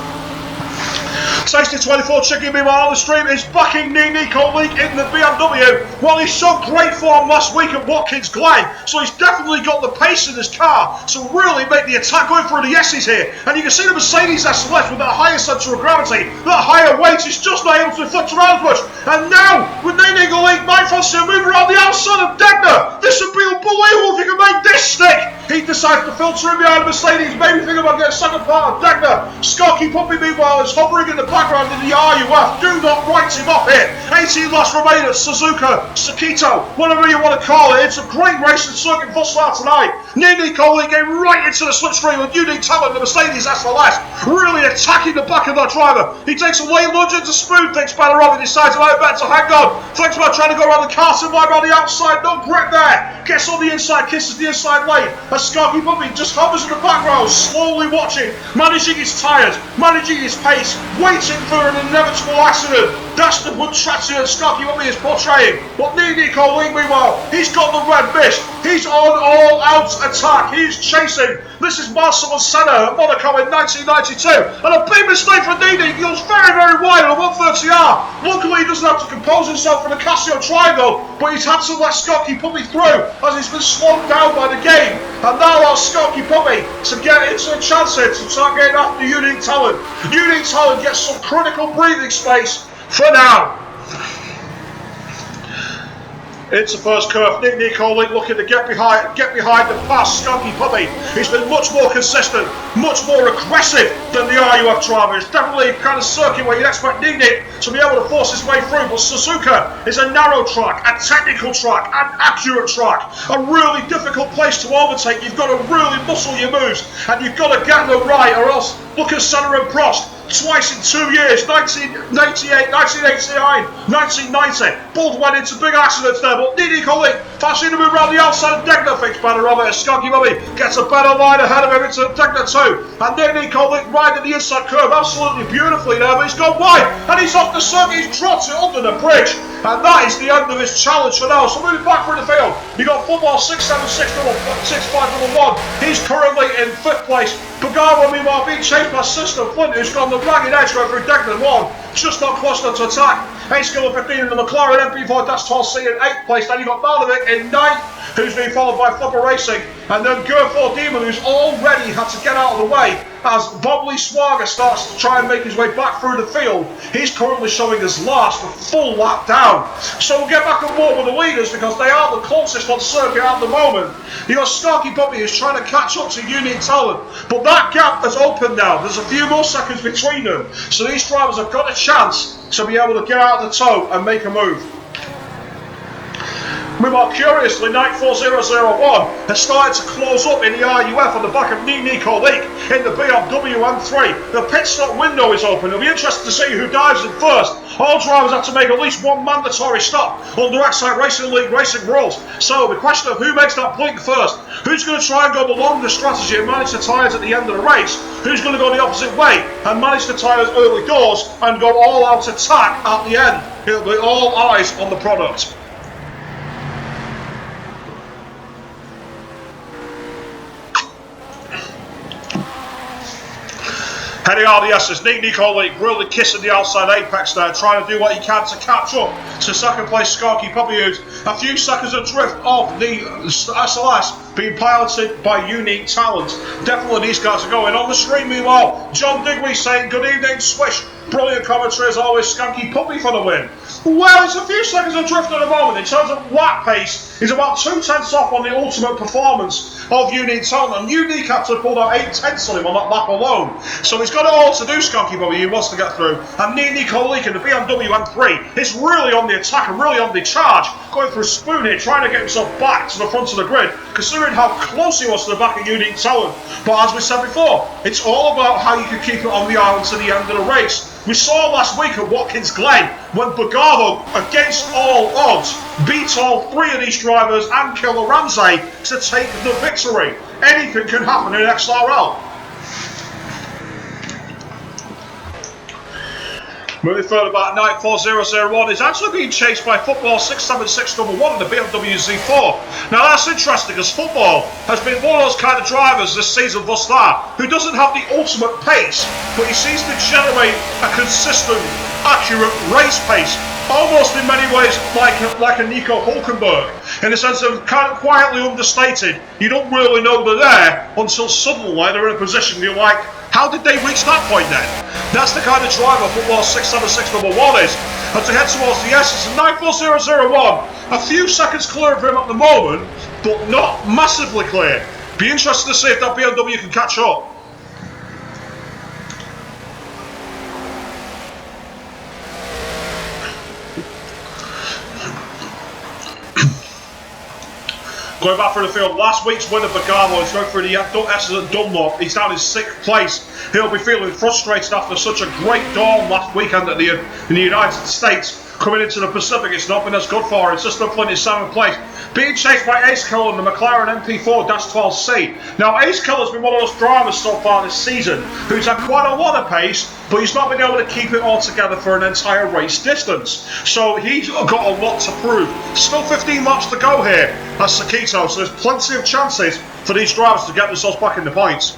Tasty 24 Chicken meanwhile on the stream is backing Nico League in the BMW. Well, he showed great form last week at Watkins Glen, so he's definitely got the pace in his car to really make the attack going through the S's here. And you can see the Mercedes SLS with that higher centre of gravity, that higher weight, is just not able to deflect around as much. And now, with Nico League, might fancy a move around the outside of Degner. This would be unbelievable if he can make this stick. He decides to filter in behind the Mercedes, maybe think about getting a second part of Degner. Skanky Puppy, meanwhile, is hovering in the background in the RUF. Do not write him off here. 18 laps remain at Suzuka, Sakito, whatever you want to call it. It's a great racing circuit thus far tonight. Nico League getting right into the slipstream with Unique Talent, the Mercedes SLS, really attacking the back of that driver. He takes a late lunge into Spoon, thinks better of it, decides I better to hang on. Thinks about trying to go around the Carson line around the outside, no grip there. Gets on the inside, kisses the inside lane. As Skanky Puppy just hovers in the background, slowly watching, managing his tyres, managing his pace, waiting for an inevitable accident. That's the good strategy that Skanky Puppy is portraying. But Nico League, meanwhile, he's got the red mist. He's on all-out attack. He's chasing. This is Marcel Senna at Monaco in 1992. And a big mistake for Nini. He goes very wide on a 130R. Luckily, he doesn't have to compose himself for the Casio Triangle, but he's had to let Skanky Puppy through as he's been slowed down by the game. And now allows Skanky Puppy to get into a chance here to start getting after Unique Talent. Unique Talent gets some critical breathing space for now. It's the first curve. Nico League looking to get behind the pass. Skanky Puppy. He's been much more consistent, much more aggressive than the RUF driver. It's definitely a kind of circuit where you'd expect Nini to be able to force his way through. But Suzuka is a narrow track, a technical track, an accurate track, a really difficult place to overtake. You've got to really muscle your moves, and you've got to get them right, or else look at Senna and Prost. Twice in 2 years, 1988, 1989, 1990. Both went into big accidents there, but Nico League fancying to move around the outside of Degner, thinks better of it. Skanky Puppy gets a better line ahead of him into Degner too. And then Nico League riding the inside curve absolutely beautifully there, but he's gone wide and he's off the circuit. He's dropped it under the bridge. And that is the end of his challenge for now. So moving back through the field, you got football 676-6511. He's currently in 5th place. Pagaro, meanwhile, being chased by System Flint, who's gone the ragged edge right through Degner 1. Just not close enough to attack. 8 skill 15 in the McLaren MP4 Dash 12C in 8th place. Then you got Maldovic in ninth, who's been followed by Flipper Racing, and then Gurfor Demon, who's already had to get out of the way as Bobley Swagger starts to try and make his way back through the field. He's currently showing his last, a full lap down. So we'll get back on board with the leaders because they are the closest on circuit at the moment. You got Starkey Puppy who's trying to catch up to Unique Talent, but that gap has opened now. There's a few more seconds between them, so these drivers have got a chance to be able to get out of the tow and make a move. Meanwhile, curiously, Night 4001 has started to close up in the RUF on the back of Nico Leak in the BMW M3. The pit stop window is open. It'll be interesting to see who dives in first. All drivers have to make at least one mandatory stop under XRL Racing League racing rules. So the question of who makes that blink first, who's going to try and go the longest strategy and manage the tyres at the end of the race, who's going to go the opposite way and manage the tyres early doors and go all out attack at the end. It'll be all eyes on the product. Heading RDS's Nico Leak really kissing the outside apex there, trying to do what he can to catch up to second place Skarky Puppy, who's a few seconds adrift of the SLS, being piloted by Unique Talent. Definitely these guys are going. On the stream, meanwhile, John Digby saying, "Good evening, Swish." Brilliant commentary as always, Skanky Puppy for the win. Well, it's a few seconds adrift at the moment. In terms of lap pace, he's about 2/10 off on the ultimate performance of Unique Talent, and Unique actually pulled out 8/10 on him on that lap alone. So he's got it all to do, Skanky Puppy. He wants to get through. And Nico Leak in the BMW M3 is really on the attack and really on the charge, going through Spoon here, trying to get himself back to the front of the grid, considering how close he was to the back of Unique Talent. But as we said before, it's all about how you can keep it on the island to the end of the race. We saw last week at Watkins Glen when Bogavo, against all odds, beat all three of these drivers and Killer Ramsey to take the victory. Anything can happen in XRL. Moving further back, Night 4001 is actually being chased by Football 67611 in the BMW Z4. Now that's interesting because Football has been one of those kind of drivers this season thus far who doesn't have the ultimate pace, but he seems to generate a consistent, accurate race pace. Almost in many ways like a Nico Hulkenberg, in the sense of kind of quietly understated. You don't really know they're there until suddenly they're in a position you're like, how did they reach that point then? That's the kind of driver Football 67611 is. And to head towards the S, it's a 94001. A few seconds clear of him at the moment, but not massively clear. Be interested to see if that BMW can catch up. Going back through the field, last week's winner Bogavo is going through the S's at Dunlop. He's down in 6th place. He'll be feeling frustrated after such a great dawn last weekend in the United States. Coming into the Pacific, it's not been as good for him. System Flint is 7th place. Being chased by Ace Killer in the McLaren MP4-12C. Now, Ace Killer's been one of those drivers so far this season who's had quite a lot of pace, but he's not been able to keep it all together for an entire race distance. So he's got a lot to prove. Still 15 laps to go here at Sakito, so there's plenty of chances for these drivers to get themselves back in the points.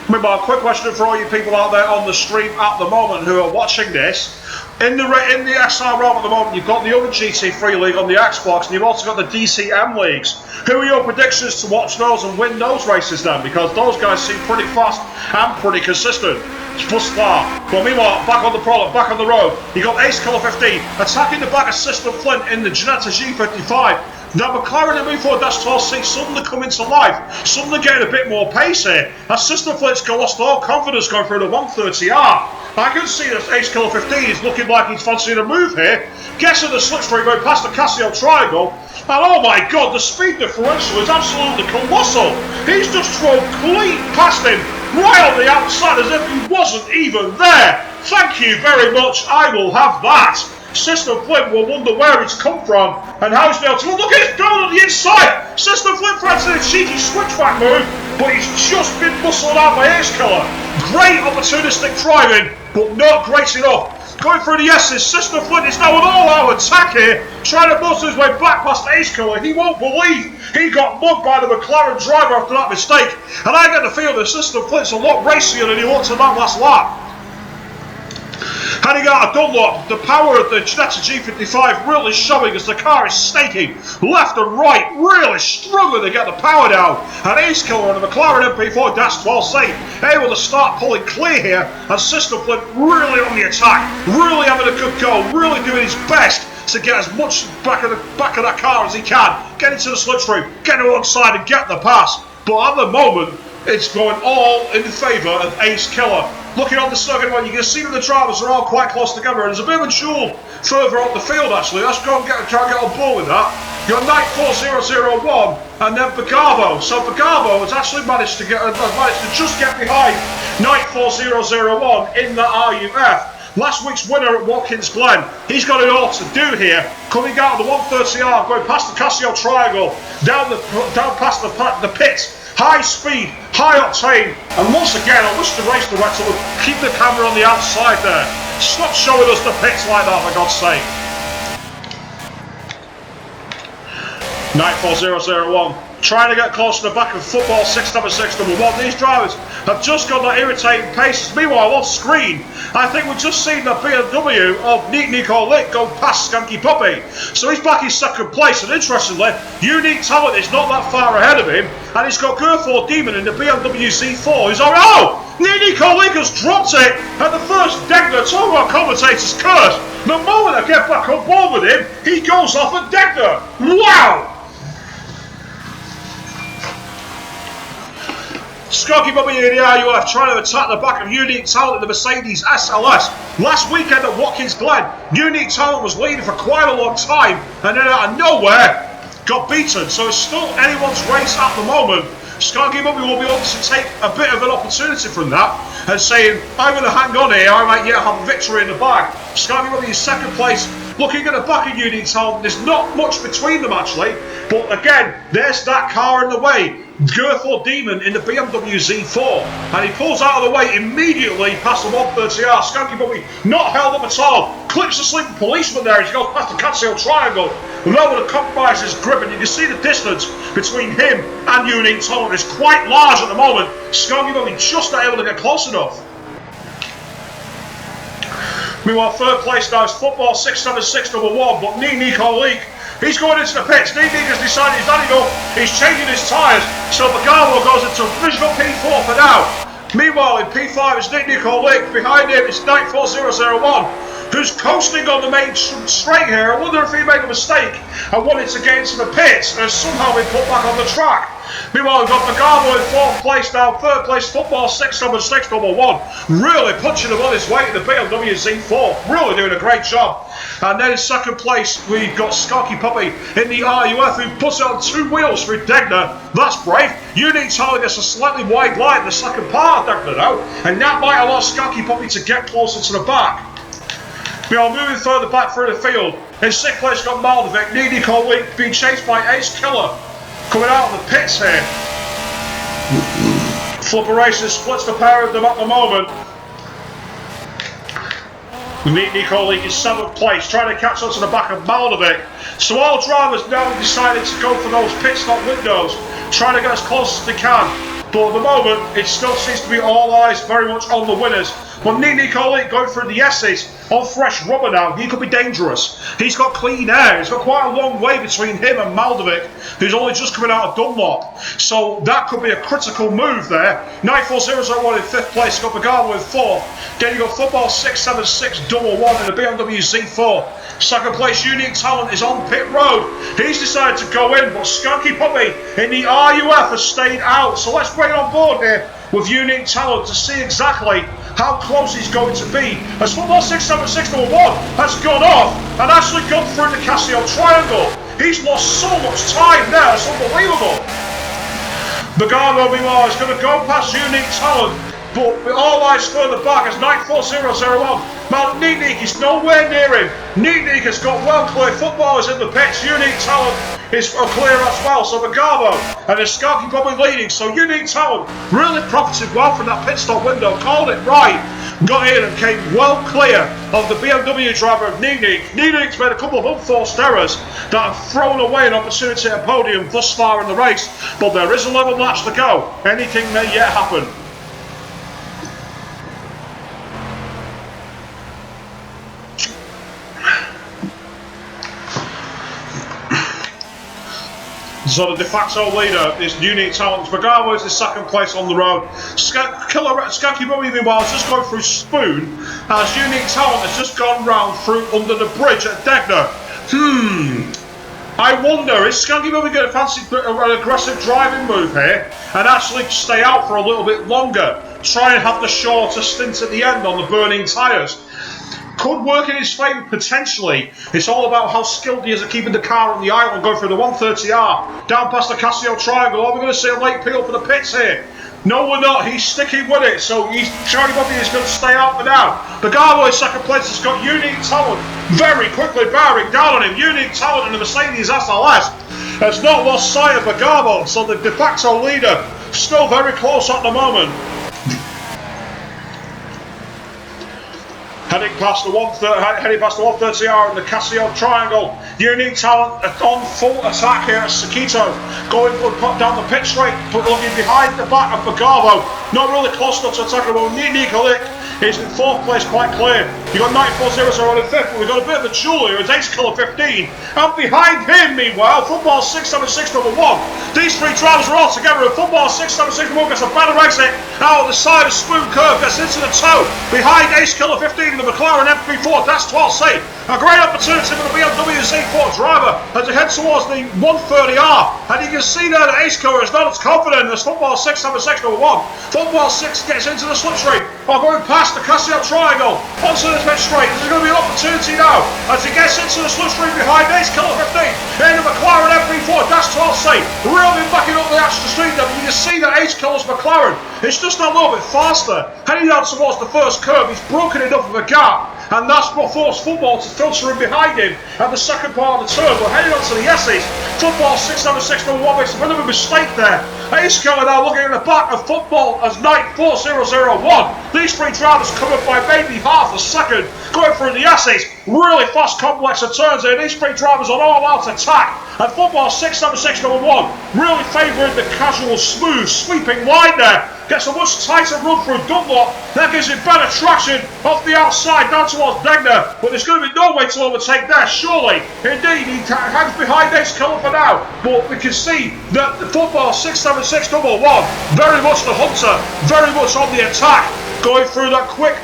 Remember, a quick question for all you people out there on the stream at the moment who are watching this. In the XRL at the moment, you've got the other GT3 league on the Xbox, and you've also got the DCM leagues. Who are your predictions to watch those and win those races then? Because those guys seem pretty fast and pretty consistent thus far. But meanwhile, back on the product, back on the road, you got Ace Killer 15 attacking the back of System Flint in the Ginetta G55. Now McLaren and MP4-12C suddenly come into life, suddenly getting a bit more pace here, as System Flint's lost all confidence going through the 130R. I can see that Ace Killer 15 is looking like he's fancying a move here, gets in the slipstream going past the Casio Triangle, and oh my god, the speed differential is absolutely colossal. He's just drove clean past him, right on the outside as if he wasn't even there. Thank you very much, I will have that. System Flint will wonder where it's come from and how he's been able to look at it going on the inside. System Flint fancies a cheeky switchback move, but he's just been muscled out by Ace Killer. Great opportunistic driving, but not great enough. Going through the S's, System Flint is now an all-out attack here, trying to muscle his way back past Ace Killer. He won't believe he got mugged by the McLaren driver after that mistake, and I get the feel that System Flint's a lot racier than he was on that last lap. heading out of Dunlop. The power of the GT3 really showing as the car is snaking left and right, really struggling to get the power down. And Ace Killer and the McLaren MP4-12C able to start pulling clear here, and System Flip really on the attack, really having a good go, really doing his best to get as much back of that car as he can, get into the slipstream, get alongside and get the pass. But at the moment, it's going all in favour of Ace Killer. Looking on the circuit one, you can see that the drivers are all quite close together, and there's a bit of a duel further up the field actually. Let's go and try and get on board with that. You've got Night 4001 and then Bagavo. So Bagavo has actually managed to just get behind Night 4001 in the RUF. Last week's winner at Watkins Glen, he's got it all to do here. Coming out of the 130R, going past the Casio Triangle, down past the pits. High speed, high octane, and once again, I wish the race director would keep the camera on the outside there. Stop showing us the pits like that, for God's sake. Night 4001, trying to get close to the back of Football 676 number 1. These drivers have just got that irritating paces. Meanwhile, off screen, I think we've just seen the BMW of Nico Lick go past Skanky Puppy. So he's back in second place, and interestingly, Unique Talent is not that far ahead of him, and he's got Gerford Demon in the BMW Z4, who's already, Nico Lick has dropped it at the first Degner. Talk about commentators curse. The moment I get back on board with him, he goes off at Degner. Wow! Skanky Bobby in the RUF trying to attack the back of Unique Talent in the Mercedes SLS. Last weekend at Watkins Glen, Unique Talent was leading for quite a long time, and then out of nowhere got beaten. So it's still anyone's race at the moment. Skanky Bobby will be able to take a bit of an opportunity from that and saying, I'm going to hang on here, I might yet have a victory in the bag. Skanky Bobby in second place. Looking at the back of Unique Talent, there's not much between them actually, but again, there's that car in the way. Gerford Demon in the BMW Z4, and he pulls out of the way immediately past the 130R. Skanky Bobby not held up at all, clips the sleeping policeman there as he goes past the Casio Triangle, lower to compromise his grip, and you can see the distance between him and Unique Talent is quite large at the moment. Skanky Bobby just not able to get close enough. Meanwhile, third place now is Football 676 number 1, but Nico Leak, he's going into the pits. Nick has decided he's had enough. He's changing his tyres, so Bagavo goes into provisional P4 for now. Meanwhile, in P5 is Nico Leak. Behind him is Night 4001, who's coasting on the main straight here. I wonder if he made a mistake and wanted to get into the pits and has somehow been put back on the track. Meanwhile, we've got Bagavo in fourth place now. Third place, Football 676 number 1. Really punching him on his way to the BMW Z4. Really doing a great job. And then in second place, we've got Skanky Puppy in the RUF, who puts it on 2 wheels through Degner. That's brave. Unique Talent gets a slightly wide line in the second part of Degner now, and that might allow Skanky Puppy to get closer to the back. We are moving further back through the field. In sixth place, got Maldovic. Nico Leak being chased by Ace Killer. Coming out of the pits here. Flipper Racing splits the pair of them at the moment. Nico Leak in 7th place, trying to catch up to the back of Maldovic. So all drivers now decided to go for those pit stop windows, trying to get as close as they can. But at the moment, it still seems to be all eyes very much on the winners. But Nico Leak going through the S's on fresh rubber now, he could be dangerous. He's got clean air, he's got quite a long way between him and Maldovic, who's only just coming out of Dunlop. So that could be a critical move there. Night 4001 in 5th place, got Bagavo in 4th. Then you got Football 676 double 1 in the BMW Z4. Second place, Unique Talent is on pit road. He's decided to go in, but Skanky Puppy in the RUF has stayed out. So let's bring it on board here with Unique Talent to see exactly how close he's going to be, as Football 676 number 1 has gone off and actually gone through the Casio Triangle. He's lost so much time there, it's unbelievable. Bagavo, meanwhile, is going to go past Unique Talent, but all eyes further back as Night 4001. Now, Nick is nowhere near him. Nick has got well clear. Football is in the pits. Unique Talent is clear as well. So Bagavo and the Skanky Puppy leading. So Unique Talent really profited well from that pit stop window. Called it right. Got in and came well clear of the BMW driver of Nick. Nick's made a couple of unforced errors that have thrown away an opportunity at a podium thus far in the race. But there is a level match to go. Anything may yet happen. So the de facto leader is Unique Talent. Bagamo is in second place on the road. Skanky Mummy meanwhile is just going through Spoon, as Unique Talent has just gone round through under the bridge at Degner. I wonder, is Skanky Mummy going to fancy an aggressive driving move here and actually stay out for a little bit longer? Try and have the shorter stint at the end on the burning tyres. Could work in his favour potentially. It's all about how skilled he is at keeping the car on the island, going through the 130R, down past the Casio Triangle. Are we going to see a late peel for the pits here? No, we're not. He's sticking with it, so Charlie Bobby is going to stay out for now. Bagamo in second place has got Unique Talent very quickly bearing down on him. Unique Talent and the Mercedes SLS has not lost sight of Bagamo, so the de facto leader still very close at the moment. Heading past the 130R in the Casio Triangle. Unique Talent on full attack here at Sakito. Going down the pit straight, but looking behind the back of Bagamo. Not really close enough to attack him. Nikolic is in fourth place, quite clear. You've got 9400 in fifth, but we've got a bit of a jewel here. It's Ace Killer 15. And behind him, meanwhile, Football 676 number 1. These three drivers are all together, and Football 676 number 1 gets a better exit out of the side of Spoon Curve, gets into the toe. Behind Ace Killer 15 in the McLaren MP4, that's 12C. A great opportunity for the BMW Z4 driver as he heads towards the 130R. And you can see there that Ace Killer is not as confident as Football 676 number 1. Football 6 gets into the slipstream while going past the Casio Triangle onto the pit straight. There's going to be an opportunity now as he gets into the slipstream behind Ace Killer 15 in the McLaren MP4, that's 12C. Really backing up the extra street there, but you can see that Ace Killer's McLaren is just a little bit faster. Heading down towards the first curve, he's broken enough of a gap, and that's what forced Football to filter in behind him at the second part of the turn. But heading on to the S's, Football 676 number 1 makes a bit of a mistake there. Ace Killer now looking at the back of Football as Knight 4001. These three drivers covered by maybe half a second going through the S's. Really fast complex of turns here. These three drivers on all out attack. And Football 676 number 1 really favouring the casual, smooth, sweeping line there. Gets a much tighter run through Dunlop. That gives him better traction off the outside down towards Degner. But there's going to be no way to overtake there, surely. Indeed, he hangs behind Ace Killer for now. But we can see that the Football 676 number 1, very much the hunter, very much on the attack. Going through that quick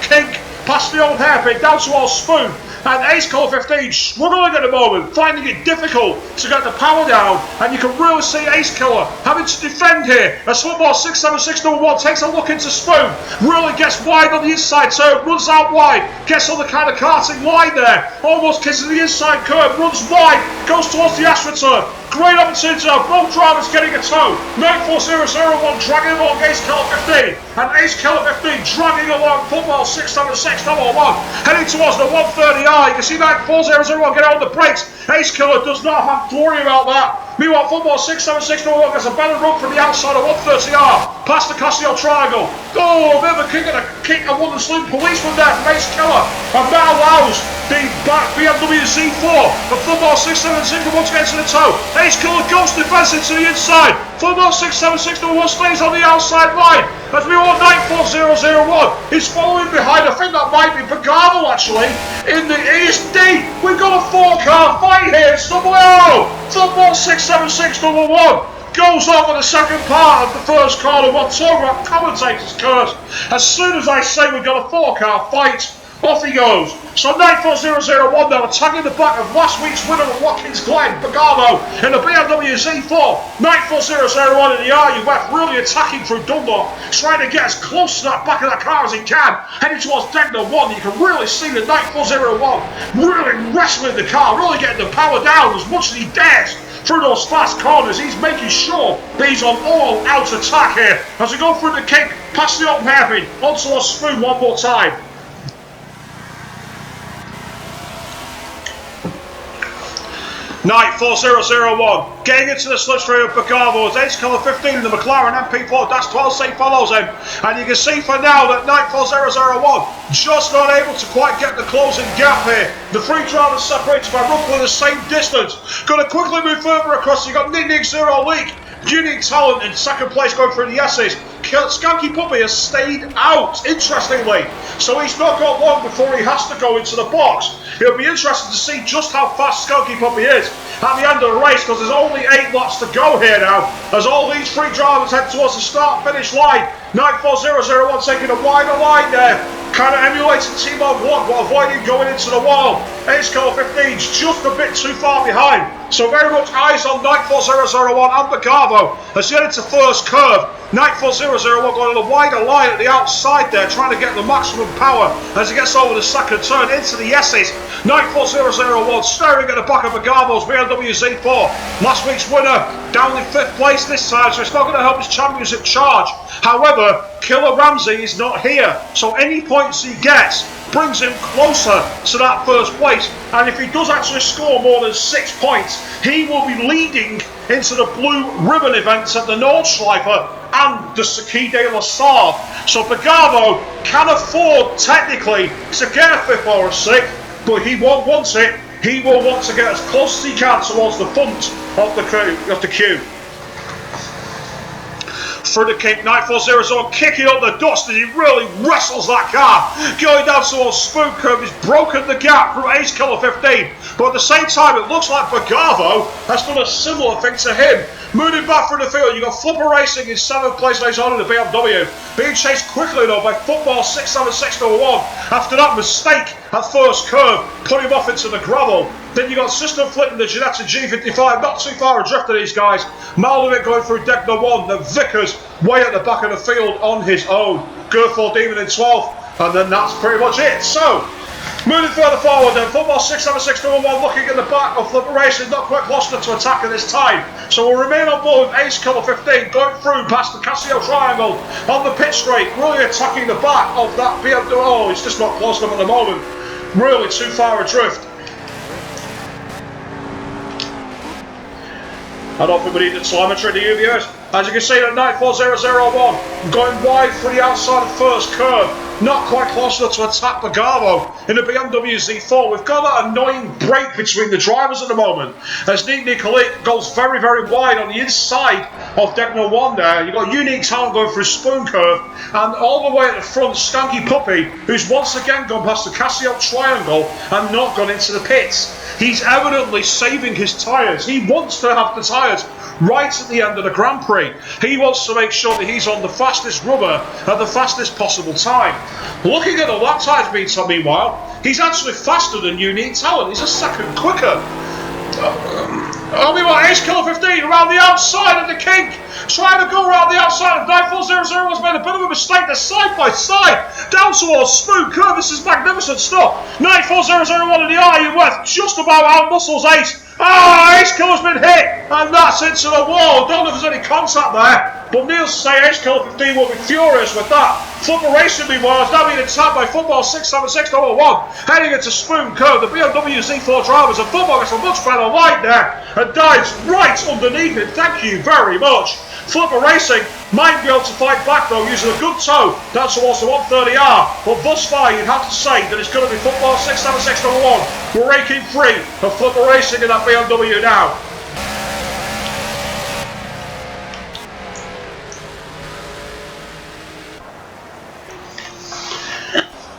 kink past the old hairpin down towards Spoon. And Ace Killer 15 struggling at the moment, finding it difficult to get the power down. And you can really see Ace Killer having to defend here as Football 676 number 1 takes a look into Spoon. Really gets wide on the inside turn, runs out wide, gets on the kind of karting line there. Almost kisses the inside curve, runs wide, goes towards the AstroTurf. Great opportunity of both drivers getting a tow. 94001 dragging along Ace Killer 15. And Ace Killer 15 dragging along Football 676 number 1. Heading towards the 130R. You can see 94001 get on the brakes. Ace Killer does not have to worry about that. Meanwhile, Football 676 number 1 gets a better run from the outside of 130R. Past the Casio Triangle. Oh, a bit of a kick and one sleep policeman there from Ace Killer. And that allows the BMW Z4 of Football 676 number 1 to get to the toe. Ace Killer goes defensive to the inside. Football 676 number 1 stays on the outside line. As we want 94001 is following behind. I think that might be Bagamo actually. In the ESD, we've got a 4-car fight here. Football 676 number 1 goes off on the second part of the first corner. We'll talk about commentators' curse. As soon as I say we've got a 4-car fight, off he goes. So 94001 now attacking the back of last week's winner of Watkins Glen, Bagamo, in the BMW Z4. 94001 in the RUF really attacking through Dunlop, trying to get as close to that back of that car as he can. Heading towards Degner 1, you can really see the 94001 really wrestling the car, really getting the power down as much as he dares. Through those fast corners, he's making sure that he's on all out attack here. As we go through the kink, past the open hairpin, onto the Spoon one more time. Knight 4001 getting into the slipstream of Bagamo as Ace Killer 15 in the McLaren MP4 Dash 12C follows him, and you can see for now that Knight 4001 just not able to quite get the closing gap here. The three drivers separated by roughly the same distance. Going to quickly move further across. You got Nick Zero Leak, Unique Talent in second place going through the S's. Skanky Puppy has stayed out, interestingly. So he's not got long before he has to go into the box. It'll be interesting to see just how fast Skanky Puppy is at the end of the race, because there's only 8 laps to go here now, as all these 3 drivers head towards the start-finish line. 94001 taking a wider line there, kind of emulating Team on 1, but avoiding going into the wall. Ace Color 15's just a bit too far behind, so very much eyes on 94001 and Bagavo as he head into first curve. 94001 going on a wider line at the outside there, trying to get the maximum power as he gets over the second turn into the S's. 94001 staring at the back of Bagavo's BMW Z4. Last week's winner down in 5th place this time, so it's not going to help his championship charge. However, Killer Ramsey is not here, so any points he gets brings him closer to that first place, and if he does actually score more than 6 points, he will be leading into the blue ribbon events at the Nordschleife and the Ski de la Sarre. So Bagavo can afford technically to get a 5th or a 6th, but he won't want it. He will want to get as close as he can towards the front of the queue. Through the King, 94001 kicking up the dust as he really wrestles that car. Going down towards Spoon Curve, he's broken the gap from Ace Killer 15. But at the same time, it looks like Bagavo has done a similar thing to him. Moving back through the field, you've got Flipper Racing in 7th place later on in the BMW. Being chased quickly though by Football 67601 after that mistake at first curve, putting him off into the gravel. Then you got System Flip in the Ginetta G55, not too far adrift of these guys. Maldivit going through deck number 1, then Vickers way at the back of the field on his own. Gurford Demon in 12th, and then that's pretty much it. So, moving further forward then, Football 67621 looking at the back of Flipper Racing, not quite close enough to attack at this time. So we'll remain on board with Ace Color 15, going through past the Casio Triangle on the pit straight, really attacking the back of that BMW. Oh, it's just not close enough at the moment. Really too far adrift. I don't think we need the telemetry to you viewers. As you can see, at 94001 going wide for the outside of first curve, not quite close enough to attack Bagavo in the BMW Z4. We've got that annoying break between the drivers at the moment as Nicolet goes very, very wide on the inside of deck number 1 there. You've got Unique Talent going through Spoon Curve, and all the way at the front, Skanky Puppy, who's once again gone past the Casio Triangle and not gone into the pits. He's evidently saving his tyres. He wants to have the tyres right at the end of the Grand Prix. He wants to make sure that he's on the fastest rubber at the fastest possible time. Looking at the lap times meanwhile, he's actually faster than Unique Talent. He's a second quicker. Meanwhile, Ace Killer 15 around the outside of the kink, trying to go around the outside of 94001's made a bit of a mistake. They're side by side, down towards Spoon Curve. This is magnificent stuff. 94001 in the eye with just about out-muscles Ace. Ace Killer's been hit, and that's into the wall. Don't know if there's any contact there, but needless to say, Ace Killer 15 will be furious with that. Flipper Racing, meanwhile, is now being attacked by Football 67601, heading into Spoon Curve. The BMW Z4 drivers, and Football gets a much better line there, and dives right underneath it. Thank you very much. Flipper Racing might be able to fight back though, using a good toe down towards the 130R, but thus far you'd have to say that it's going to be Football 67601 breaking free of Flipper Racing in that BMW now.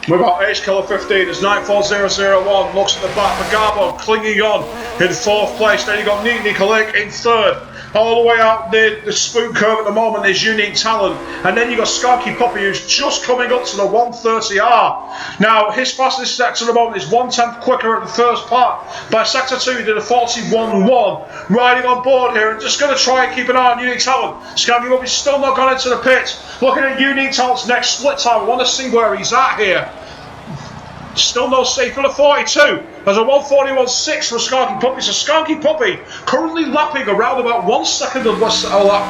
We've got Ace Killer 15 as 94001 looks at the back. Bagavo clinging on in 4th place. Then you've got Nicolet in 3rd. All the way out near the Spoon Curve at the moment is Unique Talent. And then you've got Skanky Puppy, who's just coming up to the 130R. Now, his fastest sector at the moment is 1/10 quicker at the first part. By sector 2, he did a 41.1. Riding on board here and just going to try and keep an eye on Unique Talent. Skanky Puppy's still not gone into the pits. Looking at Unique Talent's next split time, I want to see where he's at here. Still no safe for the 42. There's a 141.6 for Skanky Puppy. So Skanky Puppy currently lapping around about 1 second of lap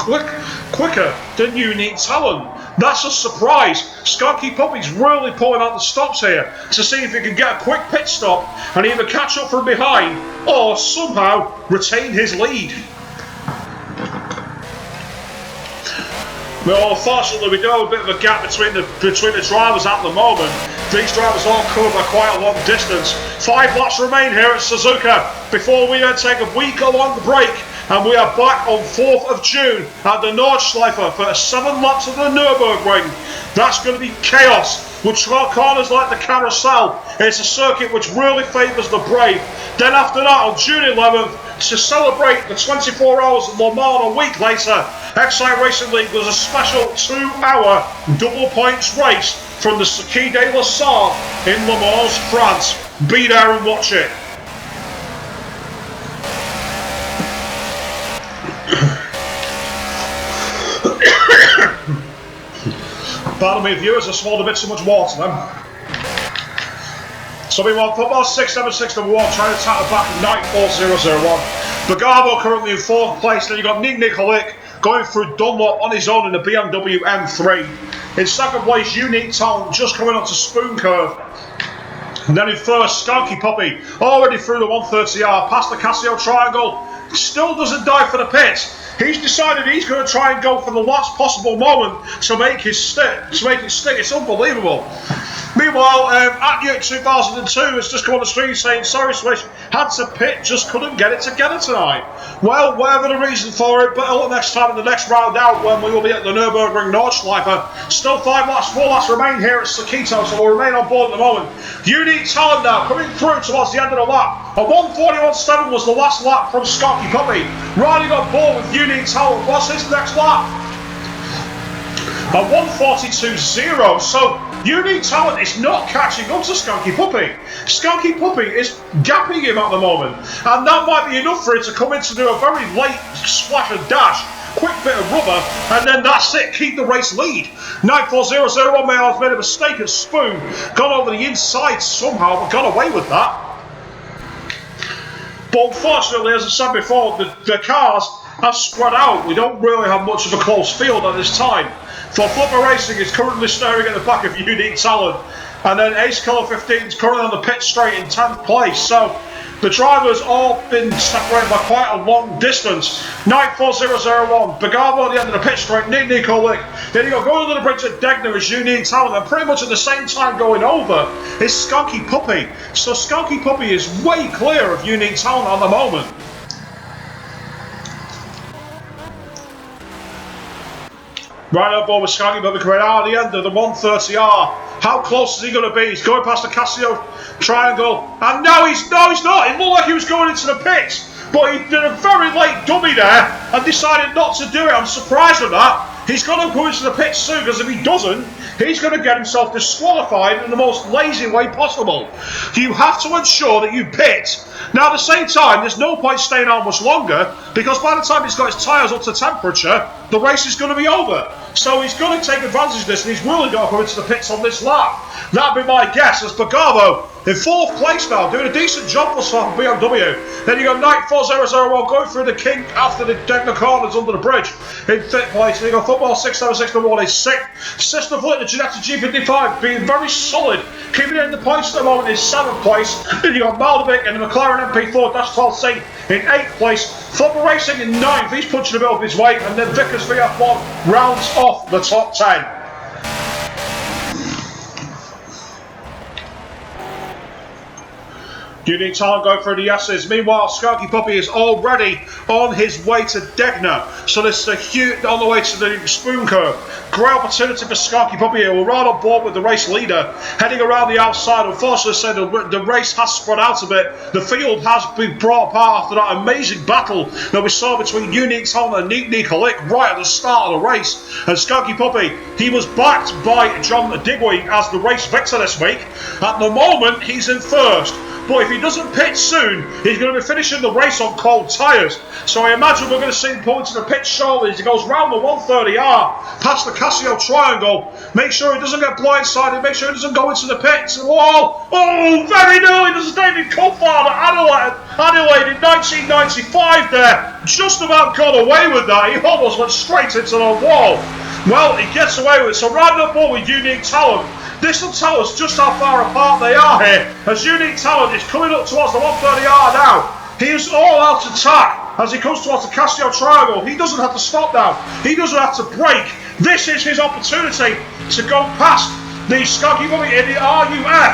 quicker than Unique Talent. That's a surprise. Skanky Puppy's really pulling out the stops here to see if he can get a quick pit stop and either catch up from behind or somehow retain his lead. Well, unfortunately, we do have a bit of a gap between the drivers at the moment. These drivers all cover quite a long distance. 5 laps remain here at Suzuka before we then take a week-long break and we are back on 4th of June at the Nordschleife for 7 laps of the Nürburgring. That's going to be chaos, with corners like the carousel. It's a circuit which really favours the brave. Then after that, on June 11th, to celebrate the 24 hours of Le Mans a week later, XRL Racing League does a special 2-hour double points race from the Circuit de la Sarthe in Le Mans, France. Be there and watch it. Pardon me, viewers, I swallowed a bit too much water then. So we want football 676 number 1 trying to tackle back 94001. Bagavo currently in 4th place. Then you've got Nick Nicolik going through Dunlop on his own in the BMW M3. In 2nd place, Unique Talent just coming up to Spoon Curve. And then in 1st, Skanky Puppy already through the 130R past the Casio Triangle. Still doesn't die for the pits. He's decided he's going to try and go for the last possible moment to make it stick. It's unbelievable. Meanwhile, Atyak 2002 has just come on the screen saying, sorry Swish, had to pit, just couldn't get it together tonight. Well, whatever the reason for it, but look next time in the next round out when we will be at the Nürburgring Nordschleife. Still 4 laps remain here at Sakito, so we'll remain on board at the moment. Unique Talent now coming through towards the end of the lap. A 1:41.7 was the last lap from Skanky Puppy. Riding on board with Unique Talent. What's his next lap? A 1:42.0. So Unique Talent is not catching up to Skanky Puppy. Skanky Puppy is gapping him at the moment, and that might be enough for it to come in to do a very late splash and dash, quick bit of rubber, and then that's it, keep the race lead. 94001 may have made a mistake at Spoon, gone over the inside somehow, but got away with that. But unfortunately, as I said before, the cars have spread out. We don't really have much of a close field at this time. For Flipper Racing is currently staring at the back of Unique Talent, and then Ace Color 15 is currently on the pit straight in 10th place. So the drivers all been separated by quite a long distance. 94001, Bagavo at the end of the pit straight, Nico Lick. Then you go going under the bridge at Degner is Unique Talent, and pretty much at the same time going over is Skanky Puppy. So Skanky Puppy is way clear of Unique Talent at the moment. Right on board with Skanky Puppy coming out at the end of the 130R. How close is he going to be? He's going past the Casio Triangle, and no, he's not. It looked like he was going into the pits, but he did a very late dummy there and decided not to do it. I'm surprised at that. He's going to go into the pits soon, because if he doesn't, he's going to get himself disqualified in the most lazy way possible. You have to ensure that you pit. Now, at the same time, there's no point staying on much longer, because by the time he's got his tyres up to temperature, the race is going to be over. So he's going to take advantage of this, and he's really going to come into the pits on this lap. That'd be my guess, as Bagavo in 4th place now, doing a decent job for BMW. Then you got 94001 going through the kink after the corners under the bridge in 5th place. Then you got Football 676 number 1 is 6th. System Flip, the Genetic G55, being very solid, keeping it in the points at the moment is 7th place. Then you got Maldovic and the McLaren MP4-12C in 8th place. Flipper Racing in 9th, he's punching a bit of his weight, and then Vickers VF1 rounds off the top 10. Unique Talent going through the S's. Meanwhile, Skanky Puppy is already on his way to Degner. So this is a huge on the way to the Spoon Curve. Great opportunity for Skanky Puppy here. We're right on board with the race leader, heading around the outside. Unfortunately, the race has spread out a bit. The field has been brought apart after that amazing battle that we saw between Unique Talent and Nicolik right at the start of the race. And Skanky Puppy, he was backed by John Digweed as the race victor this week. At the moment, he's in 1st. But if he doesn't pit soon, he's going to be finishing the race on cold tyres. So I imagine we're going to see him pull into the pit shortly as he goes round the 130R, past the Casio Triangle. Make sure he doesn't get blindsided, make sure he doesn't go into the pits. Oh, very nearly does David Coulthard at Adelaide in 1995 there. Just about got away with that. He almost went straight into the wall. Well, he gets away with it. So riding up board with Unique Talent. This will tell us just how far apart they are here, as Unique Talent is coming up towards the 130R now. He is all out attack as he comes towards the Casio Triangle. He doesn't have to stop now. He doesn't have to brake. This is his opportunity to go past the Skanky Puppy in the RUF.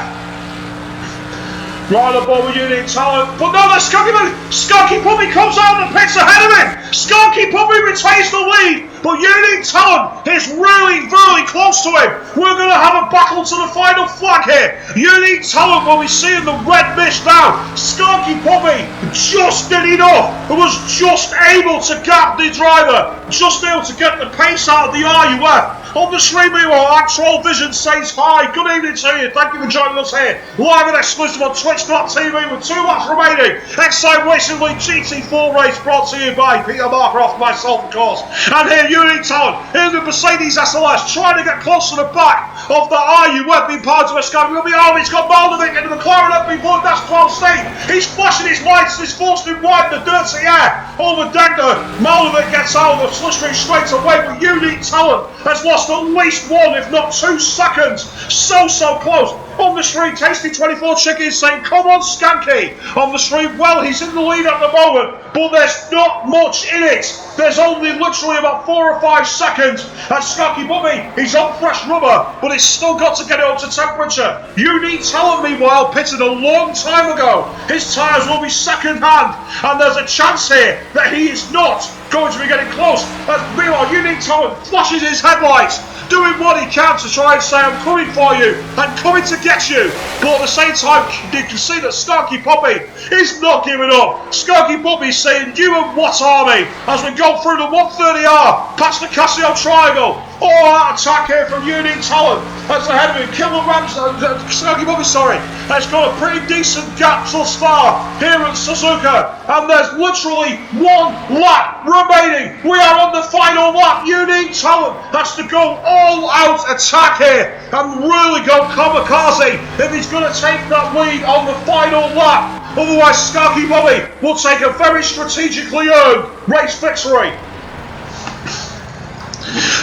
Right on board with Unique Talent. But no, that's Skunky Puppy comes out and pits ahead of him. Skunky Puppy retains the lead. But Unique Talent is really, really close to him. We're going to have a battle to the final flag here. Unique Talent will be seeing the red mist now. Skunky Puppy just did enough. It was just able to gap the driver. Just able to get the pace out of the RUF. On the stream, meanwhile, Actual Vision says hi. Good evening to you. Thank you for joining us here. Live and exclusive on Twitch.tv with 2 laps remaining. Exide Racing League GT4 race brought to you by Peter Markroft, myself, of course. And here, Unique Talent in the Mercedes SLS, trying to get close to the back of the RUF being part of a scan. He's got Maldovic into the McLaren FB1. That's 12 Steve. He's flashing his lights. He's forced him wide in the dirty air. Over Degner. Maldovic gets out of the slipstream straight away, but Unique Talent has lost at least 1, if not 2 seconds. So close. On the street, Tasty24 Chicken is saying, come on, Skanky. On the street, well, he's in the lead at the moment, but there's not much in it. There's only literally about 4 or 5 seconds. And Skunky Puppy, he's on fresh rubber, but it's still got to get it up to temperature. Unique Talent, meanwhile, pitted a long time ago. His tyres will be second hand, and there's a chance here that he is not going to be getting close. As meanwhile, Unique Talent flashes his headlights, doing what he can to try and say, I'm coming for you, I'm coming to get you. But at the same time, you can see that Skunky Puppy is not giving up. Skunky Puppy is saying, you and what army? As we go through the 130R, past the Casio Triangle. All out attack here from Unique Talent. That's ahead of him. Skunky Puppy, sorry, has got a pretty decent gap thus far here at Suzuka. And there's literally 1 lap remaining. We are on the final lap. Unique Talent has to go all out attack here and really go kamikaze if he's going to take that lead on the final lap. Otherwise, Skunky Puppy will take a very strategically earned race victory.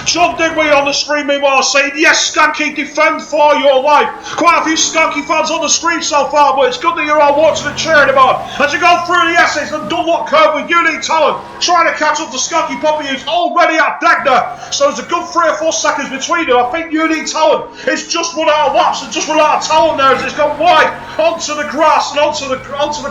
John Digby on the stream meanwhile saying, yes, Skunky, defend for your life. Quite a few Skunky fans on the stream so far, but it's good that you're all watching and cheering him on. As you go through the S's and Dunlop curve with Unique Talent, trying to catch up to Skunky Puppy, who's already at Degner. So there's a good 3 or 4 seconds between them. I think Unique Talent is just run out of laps and just run out of talent there as it's gone wide onto the grass and onto the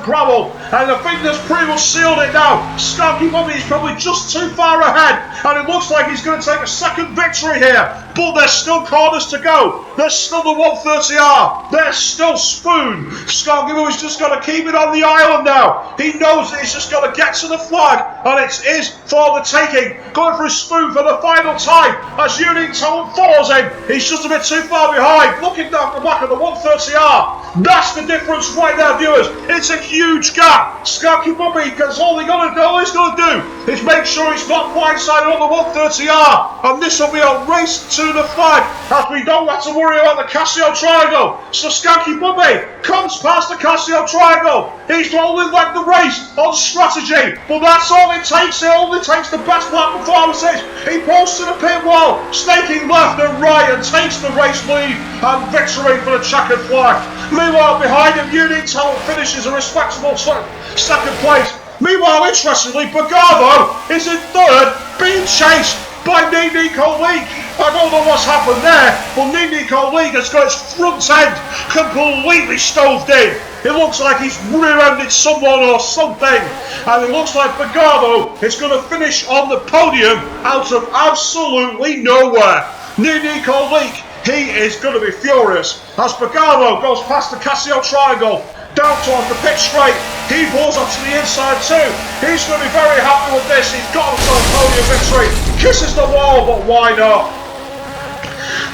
gravel. And I think that's pretty much sealed it now. Skunky Puppy is probably just too far ahead, and it looks like he's going to take a second victory here, but there's still corners to go. There's still the 130R. There's still Spoon. Skunky Puppy's just got to keep it on the island now. He knows that he's just got to get to the flag, and it is for the taking. Going through Spoon for the final time as Unique Talent follows him. He's just a bit too far behind. Looking down the back of the 130R. That's the difference right there, viewers. It's a huge gap. Skunky Puppy, because all he's going to do is make sure he's not blindsided on the 130R. And this will be a race to the flag, as we don't have to worry about the Casio Triangle. So Skunky Puppy comes past the Casio Triangle. He's only led the race on strategy, but that's all it takes. It only takes the best lap performances. He pulls to the pit wall, snaking left and right, and takes the race lead and victory for the checkered flag. Meanwhile, behind him, Unique Talent finishes a respectable second place. Meanwhile, interestingly, Bagavo is in third, being chased by Nico Leak. I don't know what's happened there, but Nico Leak has got his front end completely stoved in. It looks like he's rear-ended someone or something, and it looks like Bagavo is going to finish on the podium out of absolutely nowhere. Nico Leak, he is going to be furious as Bagavo goes past the Casio Triangle down towards the pit straight. He pulls up to the inside too. He's going to be very happy with this. He's got himself a podium victory. Kisses the wall, but why not?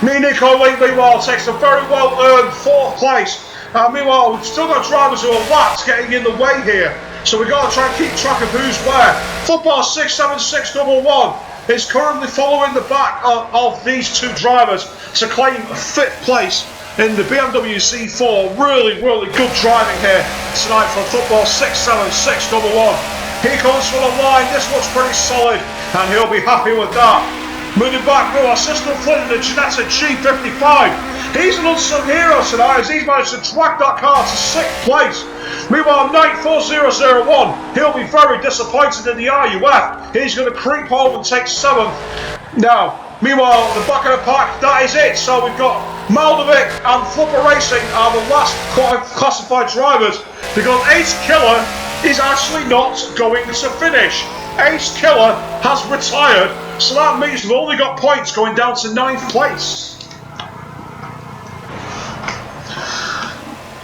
Nico Leak, meanwhile, takes a very well-earned 4th place. Meanwhile, we've still got drivers who are lapped getting in the way here. So we've got to try and keep track of who's where. Football 67611 is currently following the back of these 2 drivers to claim a 5th place in the BMW Z4. Really good driving here tonight from Football 67611. He comes for the line. This looks pretty solid, and he'll be happy with that. Moving back through our system, Flynn in the Ginetta G55. He's an unsung hero tonight as he's managed to drag that car to 6th place. Meanwhile, Knight 4001, he'll be very disappointed in the RUF. He's going to creep home and take 7th. Now, Meanwhile, the back of the pack, that is it. So we've got Maldovic and Flipper Racing are the last classified drivers, because Ace Killer is actually not going to finish. Ace Killer has retired, so that means we've only got points going down to 9th place.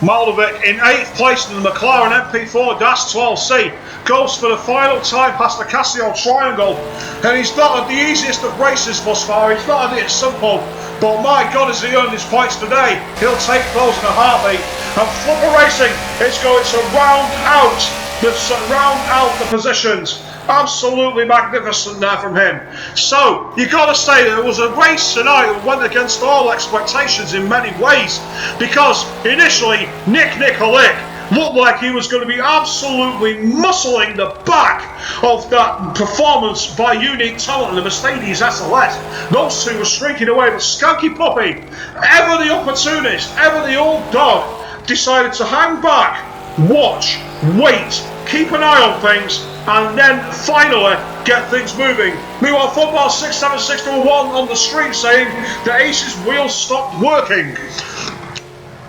Maldovic in 8th place in the McLaren MP4-12C goes for the final time past the Casio Triangle, and he's not had the easiest of races thus far. He's not had it simple, but my God, has he earned his points today. He'll take those in a heartbeat, and Flipper Racing is going to round out the positions. Absolutely magnificent there from him. So, you got to say that it was a race tonight that went against all expectations in many ways, because initially Nick Nicolick looked like he was going to be absolutely muscling the back of that performance by Unique Talent and the Mercedes SLS. Those two were streaking away, but Skanky Puppy, ever the opportunist, ever the old dog, decided to hang back, watch, wait, keep an eye on things, and then finally get things moving. Meanwhile, Football 67621 on the stream saying the Ace's wheels stopped working.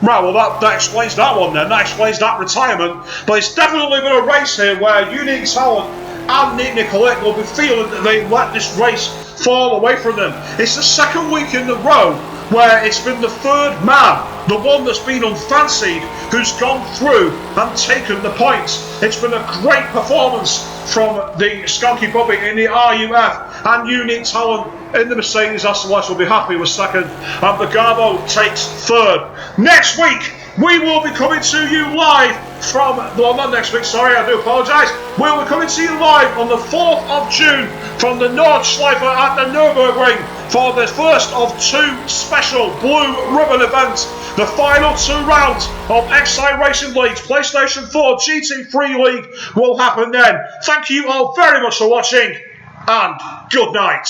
Right, well that explains that one then, that explains that retirement. But it's definitely been a race here where Unique Talent and Nick Nicolick will be feeling that they let this race fall away from them. It's the second week in a row where it's been the third man, the one that's been unfancied, who's gone through and taken the points. It's been a great performance from the Skanky Bobby in the RUF, and Unique Talent in the Mercedes SLS will be happy with second, and the Garbo takes third. Next week, we will be coming to you live from, well, not next week, sorry, I do apologise. We'll be coming to you live on the 4th of June from the Nordschleife at the Nürburgring for the first of 2 special Blue Ribbon events. The final 2 rounds of XI Racing League's PlayStation 4 GT3 League will happen then. Thank you all very much for watching, and good night.